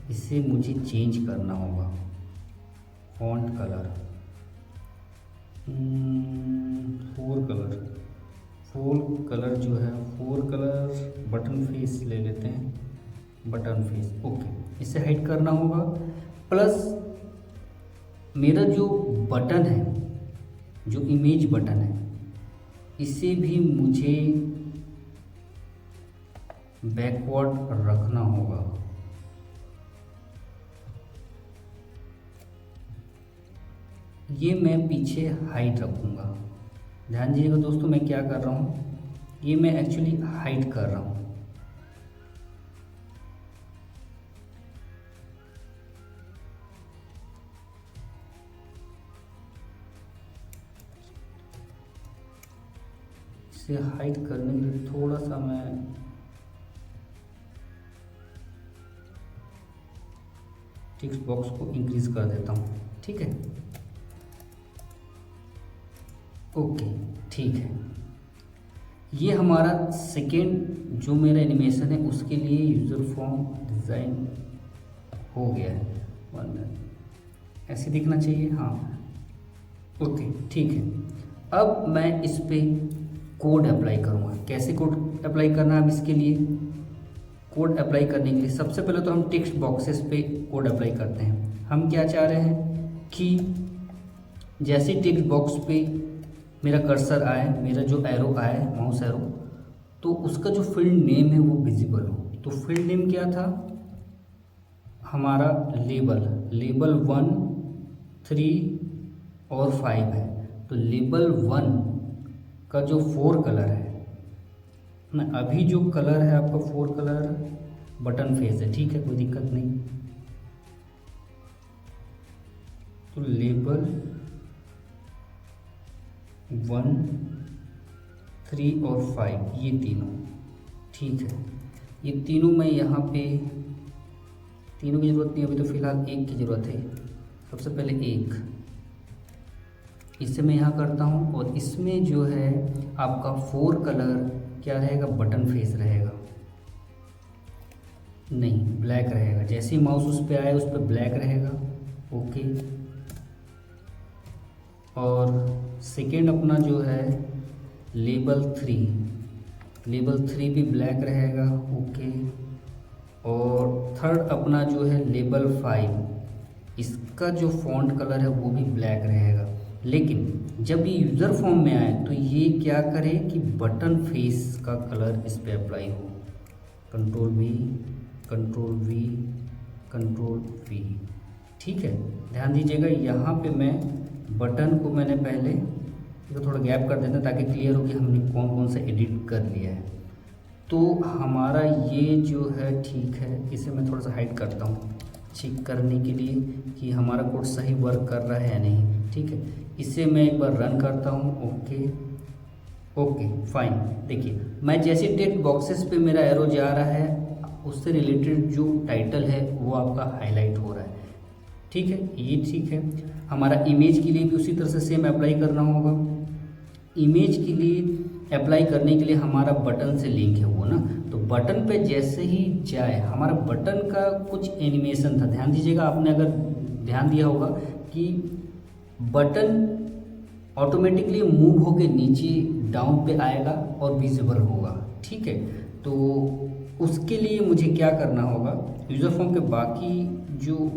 इसे मुझे चेंज करना होगा। फॉन्ट कलर फोर कलर जो है, फोर कलर बटन फेस ले लेते हैं, बटन फेस, ओके, इसे हाइड करना होगा। प्लस मेरा जो बटन है, जो इमेज बटन है, इसे भी मुझे बैकवर्ड रखना होगा। ये मैं पीछे हाइड रखूँगा। ध्यान दीजिएगा दोस्तों, मैं क्या कर रहा हूँ, ये मैं एक्चुअली हाइड कर रहा हूँ। इसे हाइड करने के लिए थोड़ा सा मैं टेक्स्ट बॉक्स को इंक्रीज कर देता हूँ, ठीक है। ओके ठीक है, ये हमारा सेकेंड जो मेरा एनिमेशन है उसके लिए यूज़र फॉर्म डिज़ाइन हो गया है। 1 मिनट, ऐसे दिखना चाहिए, हाँ, ओके ठीक है। अब मैं इस पे कोड अप्लाई करूँगा। कैसे कोड अप्लाई करना है? अब इसके लिए कोड अप्लाई करने के लिए सबसे पहले तो हम टेक्स्ट बॉक्सेस पे कोड अप्लाई करते हैं। हम क्या चाह रहे हैं कि जैसे टेक्स्ट बॉक्स पे मेरा कर्सर आए, मेरा जो एरो आए, माउस एरो, तो उसका जो फील्ड नेम है वो विजिबल हो। तो फील्ड नेम क्या था हमारा? लेबल 1, 3 और 5 है। तो लेबल 1 का जो 4 कलर है ना, अभी जो कलर है आपका 4 कलर बटन फेस है, ठीक है, कोई दिक्कत नहीं। तो लेबल 1, 3 और 5 ये तीनों, ठीक है। ये तीनों मैं यहाँ पे, तीनों की ज़रूरत नहीं, अभी तो फ़िलहाल एक की ज़रूरत है। सबसे पहले एक, इसे मैं यहाँ करता हूँ, और इसमें जो है आपका 4 कलर क्या रहेगा? बटन फेस रहेगा, नहीं ब्लैक रहेगा। जैसे ही माउस उस पर आए उस पर ब्लैक रहेगा, ओके। और सेकेंड अपना जो है लेबल 3 भी ब्लैक रहेगा, ओके। और थर्ड अपना जो है लेबल 5, इसका जो फॉन्ट कलर है वो भी ब्लैक रहेगा। लेकिन जब ये यूज़र फॉर्म में आए तो ये क्या करे कि बटन फेस का कलर इस पर अप्लाई हो। कंट्रोल वी, ठीक है। ध्यान दीजिएगा, यहाँ पे मैं बटन को मैंने पहले तो थोड़ा गैप कर देते हैं ताकि क्लियर हो कि हमने कौन कौन सा एडिट कर लिया है। तो हमारा ये जो है, ठीक है, इसे मैं थोड़ा सा हाइड करता हूँ चेक करने के लिए कि हमारा कोड सही वर्क कर रहा है या नहीं, ठीक है। इसे मैं एक बार रन करता हूँ, ओके फाइन। देखिए, मैं जैसे टेक्स्ट बॉक्सेस पे मेरा एरो जा रहा है उससे रिलेटेड जो टाइटल है वो आपका हाईलाइट हो रहा है, ठीक है, ये ठीक है। हमारा इमेज के लिए भी उसी तरह से सेम अप्लाई करना होगा। इमेज के लिए अप्लाई करने के लिए हमारा बटन से लिंक है वो ना, तो बटन पे जैसे ही जाए हमारा बटन का कुछ एनिमेशन था, ध्यान दीजिएगा, आपने अगर ध्यान दिया होगा कि बटन ऑटोमेटिकली मूव होके नीचे डाउन पे आएगा और विजिबल होगा, ठीक है। तो उसके लिए मुझे क्या करना होगा, यूज़र फॉर्म के बाकी जो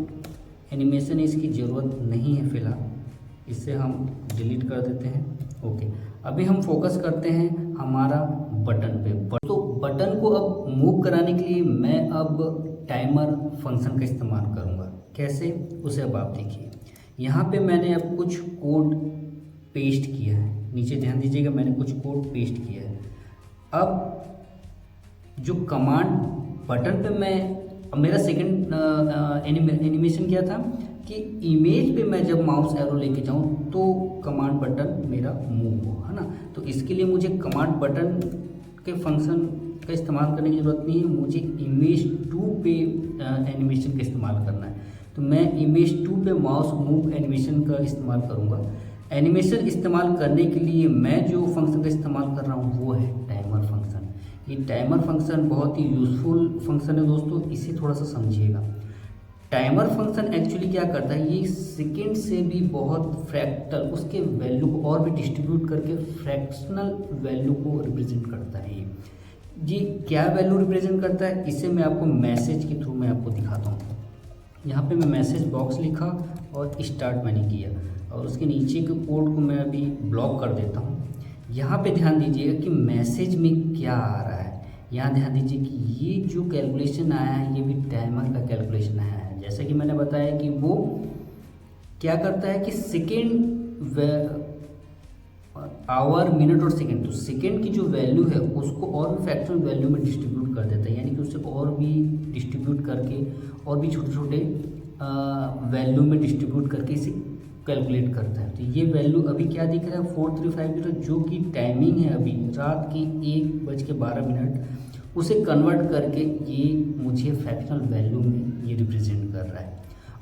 एनिमेशन है इसकी ज़रूरत नहीं है फ़िलहाल, इससे हम डिलीट कर देते हैं। ओके, अभी हम फोकस करते हैं हमारा बटन पे। तो बटन को अब मूव कराने के लिए मैं अब टाइमर फंक्शन का इस्तेमाल करूँगा। कैसे, उसे अब आप देखिए। यहाँ पे मैंने अब कुछ कोड पेस्ट किया है, नीचे ध्यान दीजिएगा, मैंने कुछ कोड पेस्ट किया है। अब जो कमांड बटन पे अब मेरा सेकंड एनिमेशन क्या था कि इमेज पे मैं जब माउस एरो लेके जाऊँ तो कमांड बटन मेरा मूव हो, है ना। तो इसके लिए मुझे कमांड बटन के फंक्शन का इस्तेमाल करने की ज़रूरत नहीं है, मुझे इमेज 2 पे एनिमेशन का इस्तेमाल करना है। तो मैं इमेज 2 पे माउस मूव एनिमेशन का इस्तेमाल करूँगा। एनिमेशन इस्तेमाल करने के लिए मैं जो फंक्शन का इस्तेमाल कर रहा हूँ वो है टाइमर फंक्शन। ये टाइमर फंक्शन बहुत ही यूज़फुल फंक्शन है दोस्तों, इसे थोड़ा सा समझिएगा। टाइमर फंक्शन एक्चुअली क्या करता है, ये सेकेंड से भी बहुत फ्रैक्टल उसके वैल्यू को और भी डिस्ट्रीब्यूट करके फ्रैक्शनल वैल्यू को रिप्रेजेंट करता है। ये क्या वैल्यू रिप्रेजेंट करता है, इसे मैं आपको मैसेज के थ्रू मैं आपको दिखाता हूँ। यहाँ पे मैं मैसेज बॉक्स लिखा और स्टार्ट मैंने किया और उसके नीचे के कोड को मैं अभी ब्लॉक कर देता हूँ। यहाँ पे ध्यान दीजिएगा कि मैसेज में क्या आ रहा है। यहाँ ध्यान दीजिए कि ये जो कैलकुलेशन आया है ये भी टाइमर का कैलकुलेशन आया है। जैसे कि मैंने बताया कि वो क्या करता है कि सेकेंड, आवर, मिनट और सेकेंड, तो सेकेंड की जो वैल्यू है उसको और भी फ्रैक्शनल वैल्यू में डिस्ट्रीब्यूट कर देता है, यानी कि उससे और भी डिस्ट्रीब्यूट करके और भी छोटे छोटे वैल्यू में डिस्ट्रीब्यूट करके इसे कैलकुलेट करता है। तो ये वैल्यू अभी क्या दिख रहा है 4350, जो कि टाइमिंग है अभी रात की 1:12, उसे कन्वर्ट करके ये मुझे फ्रैक्शनल वैल्यू में ये रिप्रेजेंट कर रहा है।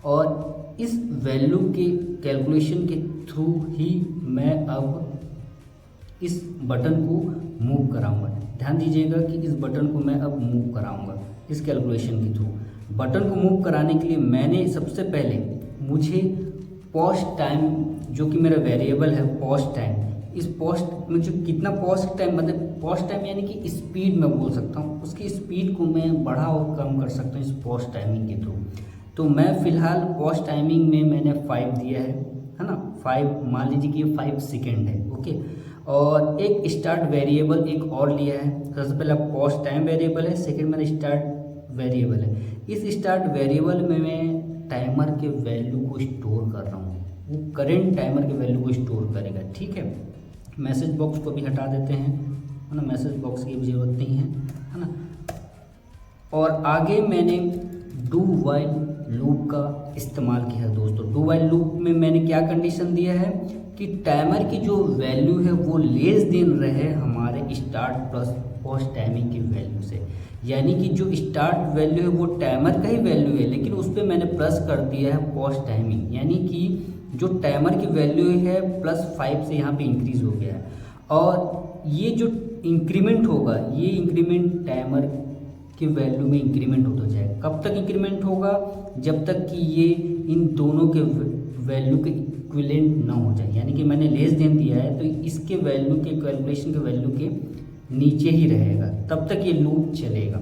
और इस वैल्यू के कैलकुलेशन के थ्रू ही मैं अब इस बटन को मूव कराऊंगा। ध्यान दीजिएगा कि इस बटन को मैं अब मूव कराऊंगा इस कैलकुलेशन के थ्रू। बटन को मूव कराने के लिए मैंने सबसे पहले मुझे पॉस्ट टाइम, जो कि मेरा वेरिएबल है पॉस्ट टाइम, इस पॉस्ट में जो कितना पॉस्ट टाइम, मतलब पॉस्ट टाइम यानी कि स्पीड में बोल सकता हूँ, उसकी स्पीड को मैं बढ़ा और कम कर सकता हूँ इस पॉस्ट टाइमिंग के थ्रू। तो मैं फ़िलहाल पॉस्ट टाइमिंग में मैंने 5 दिया है ना, 5 मान लीजिए कि ये 5 सेकेंड है, ओके। और एक स्टार्ट वेरिएबल एक और लिया है, सबसे पहला पॉस्ट टाइम वेरिएबल है, सेकेंड मेरा स्टार्ट वेरिएबल है। इस स्टार्ट वेरिएबल में मैं टाइमर के वैल्यू को स्टोर कर रहा हूँ, वो करेंट टाइमर के वैल्यू को स्टोर करेगा, ठीक है। मैसेज बॉक्स को भी हटा देते हैं, है ना, मैसेज बॉक्स की भी जरूरत नहीं है ना। और आगे मैंने डू वाइल लूप का इस्तेमाल किया है दोस्तों। डू वाइल लूप में मैंने क्या कंडीशन दिया है कि टाइमर की जो वैल्यू है वो लेस देन रहे हमारे स्टार्ट प्लस पॉस्ट टाइमिंग की वैल्यू से, यानी कि जो स्टार्ट वैल्यू है वो टाइमर का ही वैल्यू है, लेकिन उस पर मैंने प्लस कर दिया है पॉस्ट टाइमिंग, यानी कि जो टाइमर की वैल्यू है +5 से यहाँ पे इंक्रीज हो गया है। और ये जो इंक्रीमेंट होगा, ये इंक्रीमेंट टाइमर की वैल्यू में इंक्रीमेंट होता जाएगा। कब तक इंक्रीमेंट होगा, जब तक कि ये इन दोनों के वैल्यू के इक्विवेलेंट ना हो जाए, यानी कि मैंने लेस देन दिया है तो इसके वैल्यू के कैलकुलेशन के वैल्यू के नीचे ही रहेगा, तब तक ये लूप चलेगा।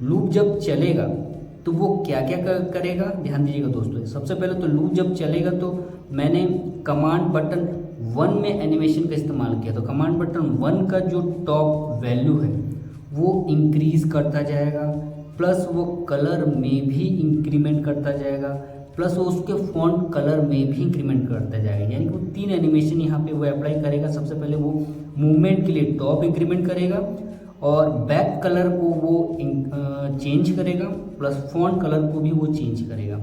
लूप जब चलेगा तो वो क्या क्या करेगा, ध्यान दीजिएगा दोस्तों। सबसे पहले तो लूप जब चलेगा तो मैंने कमांड बटन 1 में एनिमेशन का इस्तेमाल किया, तो कमांड बटन 1 का जो टॉप वैल्यू है वो इंक्रीज करता जाएगा, प्लस वो कलर में भी इंक्रीमेंट करता जाएगा, प्लस वो उसके फॉन्ट कलर में भी इंक्रीमेंट करता जाएगा, यानी कि वो 3 एनिमेशन यहाँ पे वो अप्लाई करेगा। सबसे पहले वो मूवमेंट के लिए टॉप इंक्रीमेंट करेगा और बैक कलर को वो चेंज करेगा, प्लस फॉन्ट कलर को भी वो चेंज करेगा।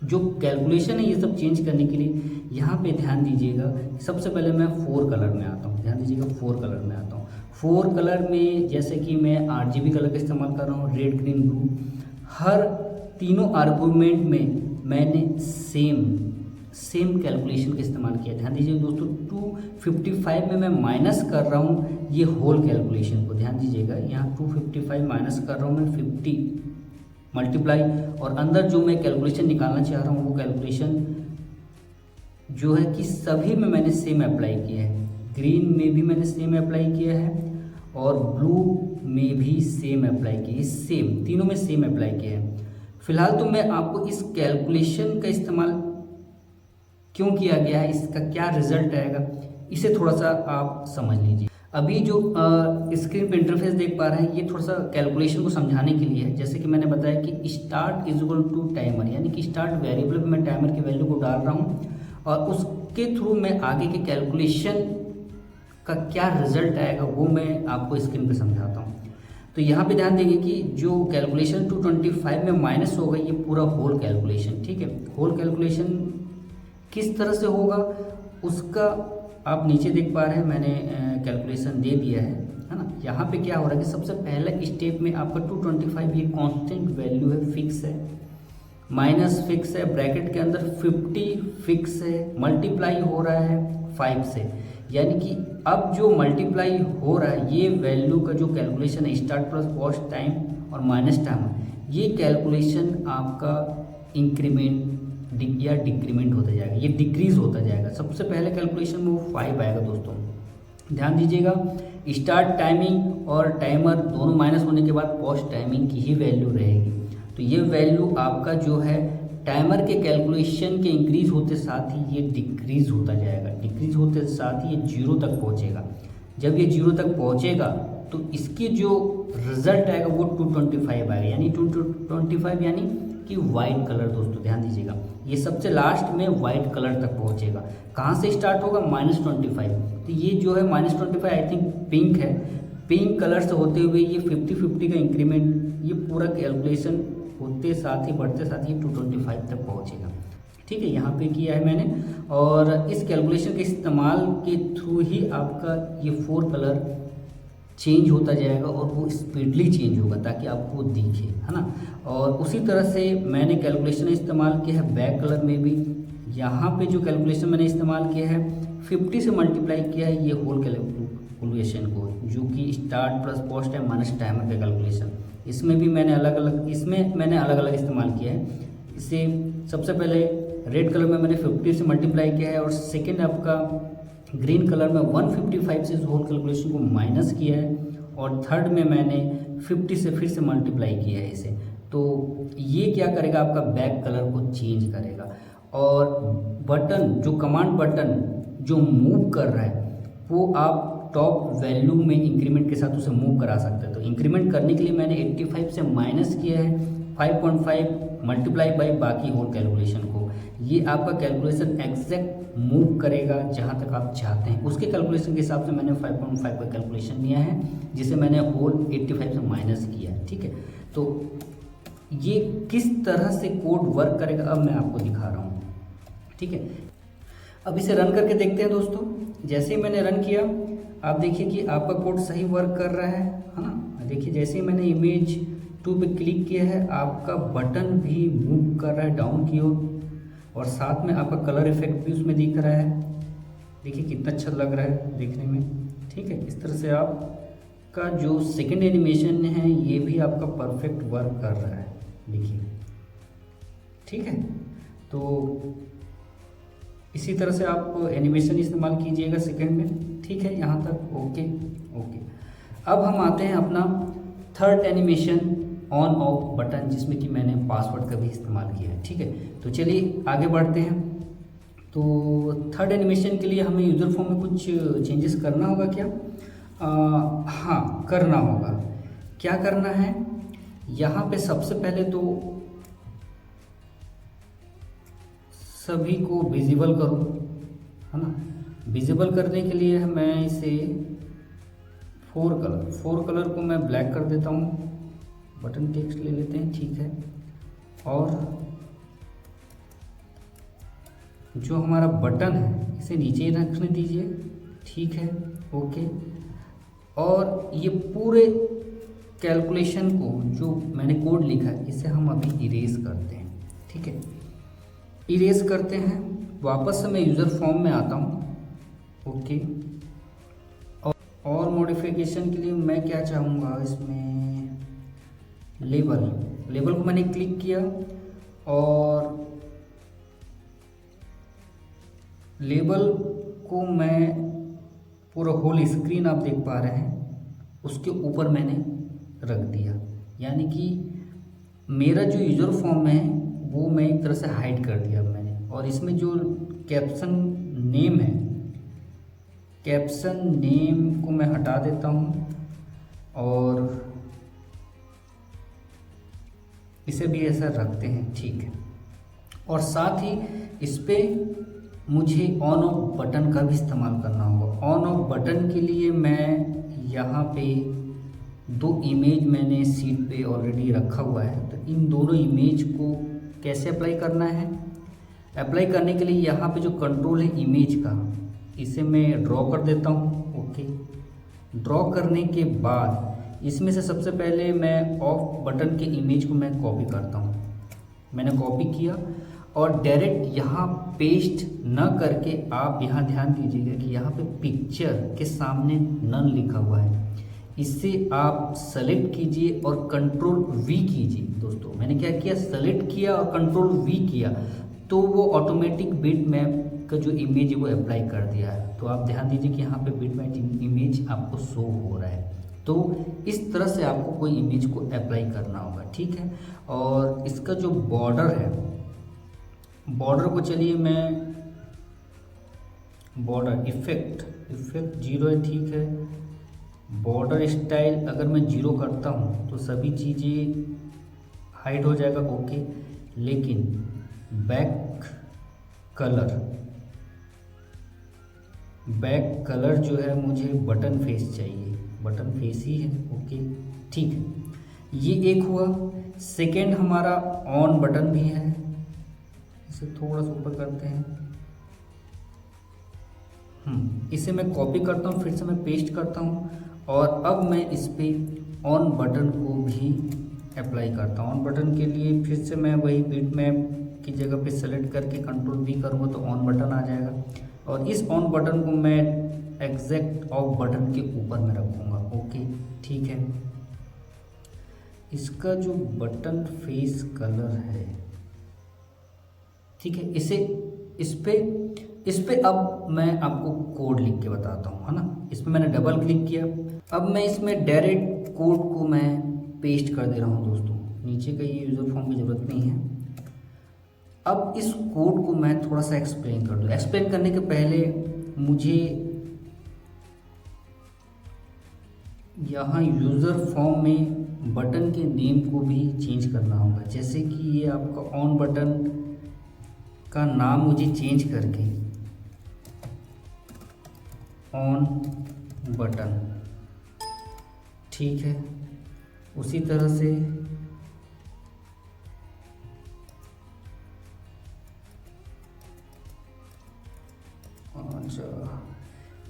जो कैलकुलेशन है ये सब चेंज करने के लिए यहाँ पे ध्यान दीजिएगा। सबसे पहले मैं 4 कलर में आता हूँ, ध्यान दीजिएगा 4 कलर में आता हूँ। 4 कलर में जैसे कि मैं RGB कलर का इस्तेमाल कर रहा हूँ, रेड, ग्रीन, ब्लू। हर तीनों आर्गूमेंट में मैंने सेम कैलकुलेशन का इस्तेमाल किया। ध्यान दीजिए दोस्तों, 2 255 में मैं माइनस कर रहा हूँ ये होल कैलकुलेशन को, ध्यान दीजिएगा यहाँ 255 माइनस कर रहा हूँ मैं 50 मल्टीप्लाई, और अंदर जो मैं कैलकुलेशन निकालना चाह रहा हूँ वो कैलकुलेशन जो है कि सभी में मैंने सेम अप्लाई किया है। ग्रीन में भी मैंने सेम अप्लाई किया है और ब्लू में भी सेम अप्लाई किया है, सेम तीनों में सेम अप्लाई किया है। फिलहाल तो मैं आपको इस कैलकुलेशन का इस्तेमाल क्यों किया गया है, इसका क्या रिजल्ट आएगा, इसे थोड़ा सा आप समझ लीजिए। अभी जो स्क्रीन पे इंटरफेस देख पा रहे हैं ये थोड़ा सा कैलकुलेशन को समझाने के लिए है। जैसे कि मैंने बताया कि start is equal to timer, यानी कि स्टार्ट वेरिएबल पे मैं टाइमर की वैल्यू को डाल रहा हूँ और उसके थ्रू मैं आगे के कैलकुलेशन का क्या रिजल्ट आएगा वो मैं आपको स्क्रीन पे समझाता हूँ। तो यहाँ पे ध्यान देंगे कि जो कैलकुलेशन 225 में माइनस होगा ये पूरा होल कैलकुलेशन, ठीक है। होल कैलकुलेशन किस तरह से होगा उसका आप नीचे देख पा रहे हैं, मैंने कैलकुलेशन दे दिया है ना। यहाँ पे क्या हो रहा है कि सबसे पहले स्टेप में आपका 225 ये कांस्टेंट वैल्यू है, फिक्स है, माइनस फिक्स है, ब्रैकेट के अंदर 50 फिक्स है, मल्टीप्लाई हो रहा है 5 से, यानी कि अब जो मल्टीप्लाई हो रहा है ये वैल्यू का जो कैलकुलेशन है स्टार्ट प्लस कॉस्ट टाइम और माइनस टाइम, ये कैलकुलेशन आपका इंक्रीमेंट या डिक्रीमेंट होता जाएगा, ये डिक्रीज होता जाएगा। सबसे पहले कैलकुलेशन में वो 5 आएगा दोस्तों, ध्यान दीजिएगा। स्टार्ट टाइमिंग और टाइमर दोनों माइनस होने के बाद पोस्ट टाइमिंग की ही वैल्यू रहेगी। तो ये वैल्यू आपका जो है टाइमर के कैलकुलेशन के इंक्रीज होते साथ ही ये डिक्रीज होता जाएगा, डिक्रीज होते साथ ही ये 0 तक पहुंचेगा। जब ये 0 तक पहुंचेगा तो इसकी जो रिजल्ट आएगा वो 225 आएगा, यानी 225 यानी कि वाइट कलर। दोस्तों ध्यान दीजिएगा ये सबसे लास्ट में वाइट कलर तक पहुंचेगा। कहाँ से स्टार्ट होगा, -25। तो ये जो है -25 आई थिंक पिंक है, पिंक कलर से होते हुए ये 50-50 का इंक्रीमेंट, ये पूरा कैलकुलेशन होते साथ ही बढ़ते साथ ही 225 तक पहुंचेगा, ठीक है। यहाँ पे किया है मैंने, और इस कैलकुलेशन के इस्तेमाल के थ्रू ही आपका ये 4 कलर चेंज होता जाएगा और वो स्पीडली चेंज होगा ताकि आपको दिखे, है ना। और उसी तरह से मैंने कैलकुलेशन इस्तेमाल किया है बैक कलर में भी। यहाँ पे जो कैलकुलेशन मैंने इस्तेमाल किया है 50 से मल्टीप्लाई किया है ये होल कैलकुलेशन को, जो कि start plus post time minus timer का कैलकुलेशन। इसमें भी मैंने अलग अलग इस्तेमाल किया है। इसे सबसे पहले रेड कलर में मैंने 50 से मल्टीप्लाई किया है और सेकेंड आपका ग्रीन कलर में 155 से इस होल कैलकुलेशन को माइनस किया है और थर्ड में मैंने 50 से फिर से मल्टीप्लाई किया है इसे। तो ये क्या करेगा, आपका बैक कलर को चेंज करेगा। और बटन जो कमांड बटन जो मूव कर रहा है वो आप टॉप वैल्यू में इंक्रीमेंट के साथ उसे मूव करा सकते हैं। तो इंक्रीमेंट करने के लिए मैंने 85 से माइनस किया है 5.5 मल्टीप्लाई बाई बाकी होल कैलकुलेशन को। ये आपका कैलकुलेशन एग्जैक्ट मूव करेगा जहाँ तक आप चाहते हैं। उसके कैलकुलेशन के हिसाब से मैंने 5.5 का कैलकुलेशन लिया है जिसे मैंने होल 85 से माइनस किया है, ठीक है। तो ये किस तरह से कोड वर्क करेगा अब मैं आपको दिखा रहा हूँ, ठीक है। अब इसे रन करके देखते हैं दोस्तों। जैसे ही मैंने रन किया आप देखिए कि आपका कोड सही वर्क कर रहा है ना। देखिए जैसे ही मैंने इमेज 2 पे क्लिक किया है आपका बटन भी मूव कर रहा है डाउन की ओर और साथ में आपका कलर इफेक्ट भी उसमें दिख रहा है। देखिए कितना अच्छा लग रहा है देखने में, ठीक है। इस तरह से आपका जो सेकंड एनिमेशन है ये भी आपका परफेक्ट वर्क कर रहा है, देखिए, ठीक है। तो इसी तरह से आप एनिमेशन इस्तेमाल कीजिएगा सेकंड में, ठीक है। यहाँ तक ओके। अब हम आते हैं अपना third animation on off button, जिसमें कि मैंने पासवर्ड का भी इस्तेमाल किया है, ठीक है। तो चलिए आगे बढ़ते हैं। तो थर्ड एनिमेशन के लिए हमें यूज़र फॉर्म में कुछ चेंजेस करना होगा क्या? हाँ, करना होगा। क्या करना है, यहाँ पे सबसे पहले तो सभी को विजिबल करूँ, है ना। विजिबल करने के लिए मैं इसे 4 कलर को मैं ब्लैक कर देता हूँ। बटन टेक्स्ट ले लेते हैं, ठीक है। और जो हमारा बटन है इसे नीचे ही रखने दीजिए, ठीक है, ओके। और ये पूरे कैलकुलेशन को जो मैंने कोड लिखा है इसे हम अभी इरेज करते हैं, ठीक है। इरेज करते हैं। वापस से मैं यूज़र फॉर्म में आता हूँ ओके। और मॉडिफिकेशन के लिए मैं क्या चाहूँगा इसमें, लेबल को मैंने क्लिक किया और लेबल को मैं पूरा होल स्क्रीन आप देख पा रहे हैं उसके ऊपर मैंने रख दिया, यानी कि मेरा जो यूज़र फॉर्म है वो मैं एक तरह से हाइड कर दिया मैंने। और इसमें जो कैप्शन नेम है, कैप्शन नेम को मैं हटा देता हूँ और इसे भी ऐसा रखते हैं, ठीक है। और साथ ही इस पर मुझे ऑन ऑफ बटन का भी इस्तेमाल करना होगा। ऑन ऑफ बटन के लिए मैं यहाँ पे 2 इमेज मैंने सीट पे ऑलरेडी रखा हुआ है, तो इन दोनों इमेज को कैसे अप्लाई करना है। अप्लाई करने के लिए यहाँ पे जो कंट्रोल है इमेज का, इसे मैं ड्रॉ कर देता हूँ। ओके, ड्रॉ करने के बाद इसमें से सबसे पहले मैं ऑफ बटन के इमेज को मैं कॉपी करता हूँ। मैंने कॉपी किया और डायरेक्ट यहाँ पेस्ट न करके आप यहाँ ध्यान दीजिएगा कि यहाँ पे पिक्चर के सामने नन लिखा हुआ है, इससे आप सेलेक्ट कीजिए और कंट्रोल वी कीजिए। दोस्तों मैंने क्या किया, सेलेक्ट किया और कंट्रोल वी किया तो वो ऑटोमेटिक बिट मैप का जो इमेज है वो अप्लाई कर दिया है। तो आप ध्यान दीजिए कि यहाँ पे बिट मैप इमेज आपको शो हो रहा है। तो इस तरह से आपको कोई इमेज को अप्लाई करना होगा, ठीक है। और इसका जो बॉर्डर है, बॉर्डर को चलिए मैं बॉर्डर इफेक्ट 0 है, ठीक है। बॉर्डर स्टाइल अगर मैं 0 करता हूँ तो सभी चीज़ें हाइड हो जाएगा, ओके। लेकिन बैक कलर जो है मुझे बटन फेस चाहिए, बटन फेस ही है, ओके ठीक है। ये एक हुआ। सेकेंड हमारा ऑन बटन भी है, इसे थोड़ा सा ऊपर करते हैं। इसे मैं कॉपी करता हूँ, फिर से मैं पेस्ट करता हूँ और अब मैं इस पर ऑन बटन को भी अप्लाई करता हूँ। ऑन बटन के लिए फिर से मैं वही बिट मैप की जगह पे सेलेक्ट करके कंट्रोल वी करूँगा तो ऑन बटन आ जाएगा। और इस ऑन बटन को मैं एग्जैक्ट ऑफ बटन के ऊपर में रखूँगा, ओके ठीक है। इसका जो बटन फेस कलर है, ठीक है, इस पे अब मैं आपको कोड लिख के बताता हूँ, है ना। इस पर मैंने डबल क्लिक किया। अब मैं इसमें डायरेक्ट कोड को मैं पेस्ट कर दे रहा हूँ दोस्तों, नीचे का ये यूज़र फॉर्म की ज़रूरत नहीं है। अब इस कोड को मैं थोड़ा सा एक्सप्लेन कर दूँ। एक्सप्लेन करने के पहले मुझे यहाँ यूज़र फॉर्म में बटन के नेम को भी चेंज करना होगा। जैसे कि ये आपका ऑन बटन का नाम मुझे चेंज करके ऑन बटन, ठीक है। उसी तरह से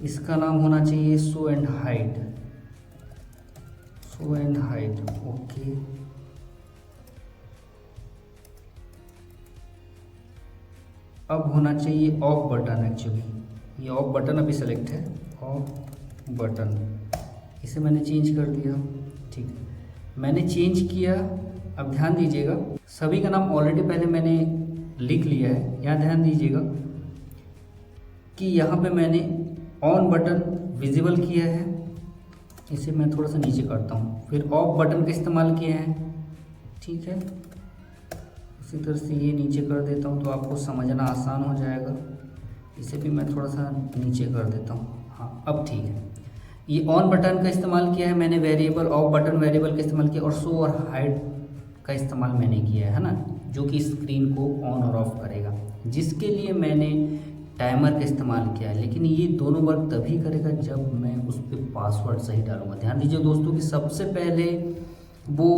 इसका नाम होना चाहिए शो एंड हाइड, ओके। अब होना चाहिए ऑफ बटन, एक्चुअली ये ऑफ बटन अभी सेलेक्ट है, ऑफ बटन, इसे मैंने चेंज कर दिया, ठीक है। मैंने चेंज किया। अब ध्यान दीजिएगा, सभी का नाम ऑलरेडी पहले मैंने लिख लिया है। यहाँ ध्यान दीजिएगा कि यहाँ पे मैंने ऑन बटन विजिबल किया है, इसे मैं थोड़ा सा नीचे करता हूँ। फिर ऑफ बटन का इस्तेमाल किया है, ठीक है। इसी तरह से ये नीचे कर देता हूँ तो आपको समझना आसान हो जाएगा। इसे भी मैं थोड़ा सा नीचे कर देता हूँ, हाँ अब ठीक है। ये ऑन बटन का इस्तेमाल किया है मैंने वेरिएबल, ऑफ बटन वेरिएबल का इस्तेमाल किया और शो और हाइड का इस्तेमाल मैंने किया है ना, जो कि स्क्रीन को ऑन और ऑफ करेगा, जिसके लिए मैंने टाइमर का इस्तेमाल किया है। लेकिन ये दोनों वर्क तभी करेगा जब मैं उस पर पासवर्ड सही डालूंगा। ध्यान दीजिए दोस्तों कि सबसे पहले वो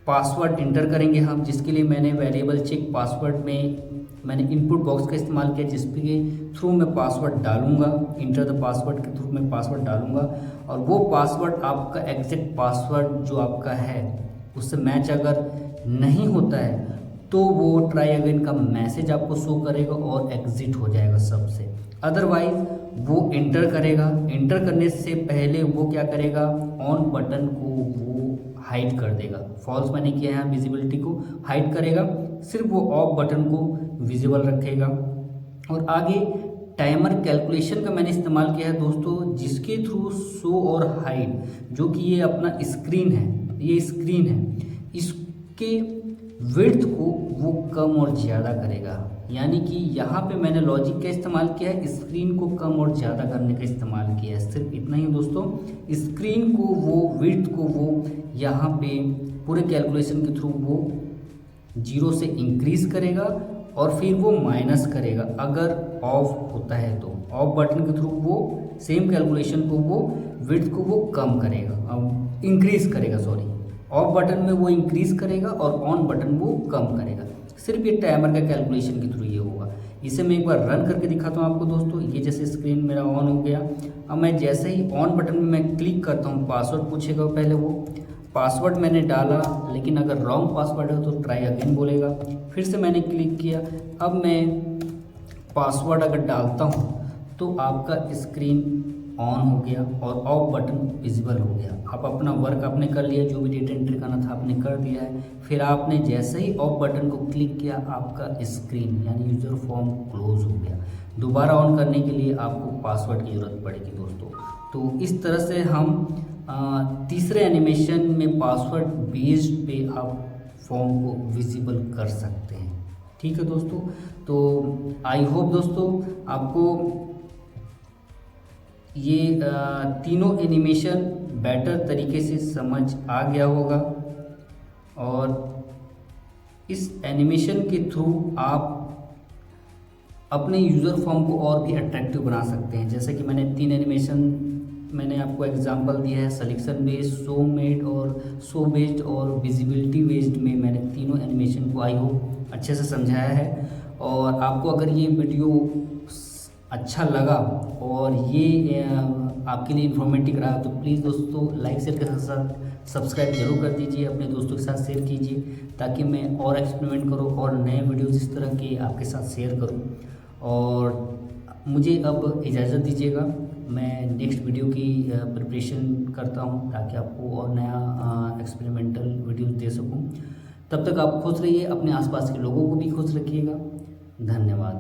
पासवर्ड इंटर करेंगे हम, जिसके लिए मैंने वेरिएबल चेक पासवर्ड में मैंने इनपुट बॉक्स का इस्तेमाल किया, जिसके थ्रू मैं पासवर्ड डालूंगा, इंटर द पासवर्ड के थ्रू मैं पासवर्ड डालूंगा और वो पासवर्ड आपका एग्जैक्ट पासवर्ड जो आपका है उससे मैच अगर नहीं होता है तो वो ट्राई अगेन का मैसेज आपको शो करेगा और एग्जिट हो जाएगा सबसे। अदरवाइज वो एंटर करेगा। एंटर करने से पहले वो क्या करेगा, ऑन बटन को वो हाइड कर देगा। फॉल्स मैंने किया है, विजिबिलिटी को हाइड करेगा, सिर्फ वो ऑफ बटन को विजिबल रखेगा। और आगे टाइमर कैलकुलेशन का मैंने इस्तेमाल किया है दोस्तों, जिसके थ्रू शो और हाइड, जो कि ये अपना स्क्रीन है, ये स्क्रीन है, इसके विड्थ को वो कम और ज़्यादा करेगा। यानी कि यहाँ पे मैंने लॉजिक का इस्तेमाल किया है, स्क्रीन को कम और ज़्यादा करने का इस्तेमाल किया है। सिर्फ इतना ही दोस्तों, स्क्रीन को वो विड्थ को वो यहाँ पे पूरे कैलकुलेशन के थ्रू वो 0 से इंक्रीज़ करेगा और फिर वो माइनस करेगा अगर ऑफ होता है तो। ऑफ बटन के थ्रू वो सेम कैलकुलेशन को वो विड्थ को वो कम करेगा, इंक्रीज़ करेगा, सॉरी। ऑफ बटन में वो इंक्रीज़ करेगा और ऑन बटन वो कम करेगा। सिर्फ ये टाइमर का कैलकुलेशन के थ्रू ये होगा। इसे मैं एक बार रन करके दिखाता हूँ आपको दोस्तों। ये जैसे स्क्रीन मेरा ऑन हो गया, अब मैं जैसे ही ऑन बटन में मैं क्लिक करता हूँ, पासवर्ड पूछेगा पहले, वो पासवर्ड मैंने डाला, लेकिन अगर रॉन्ग पासवर्ड है तो ट्राई अगेन बोलेगा। फिर से मैंने क्लिक किया, अब मैं पासवर्ड अगर डालता हूँ तो आपका स्क्रीन ऑन हो गया और ऑफ बटन विजिबल हो गया। आप अपना वर्क आपने कर लिया, जो भी डेटा एंट्री करना था आपने कर दिया है। फिर आपने जैसे ही ऑफ बटन को क्लिक किया, आपका स्क्रीन यानी यूज़र फॉर्म क्लोज हो गया। दोबारा ऑन करने के लिए आपको पासवर्ड की ज़रूरत पड़ेगी दोस्तों। तो इस तरह से हम तीसरे एनिमेशन में पासवर्ड बेस्ड पे आप फॉर्म को विजिबल कर सकते हैं। ठीक है दोस्तों, तो आई होप दोस्तों आपको ये तीनों एनिमेशन बेटर तरीके से समझ आ गया होगा। और इस एनिमेशन के थ्रू आप अपने यूज़र फॉर्म को और भी अट्रैक्टिव बना सकते हैं। जैसे कि मैंने 3 एनिमेशन मैंने आपको एग्जांपल दिया है, सिलेक्शन बेस्ड, शो मेड और शो बेस्ड और विजिबिलिटी बेस्ड में मैंने तीनों एनिमेशन को आई होप अच्छे से समझाया है। और आपको अगर ये वीडियो अच्छा लगा और ये आपके लिए इन्फॉर्मेटिव रहा तो प्लीज़ दोस्तों लाइक शेयर के साथ साथ सब्सक्राइब जरूर कर दीजिए, अपने दोस्तों के साथ शेयर कीजिए, ताकि मैं और एक्सपेरिमेंट करूँ और नए वीडियोज़ इस तरह के आपके साथ शेयर करूँ। और मुझे अब इजाज़त दीजिएगा, मैं नेक्स्ट वीडियो की प्रिपरेशन करता हूँ ताकि आपको और नया एक्सपेरिमेंटल वीडियोज़ दे सकूँ। तब तक आप खुश रहिए, अपने आसपास के लोगों को भी खुश रखिएगा। धन्यवाद।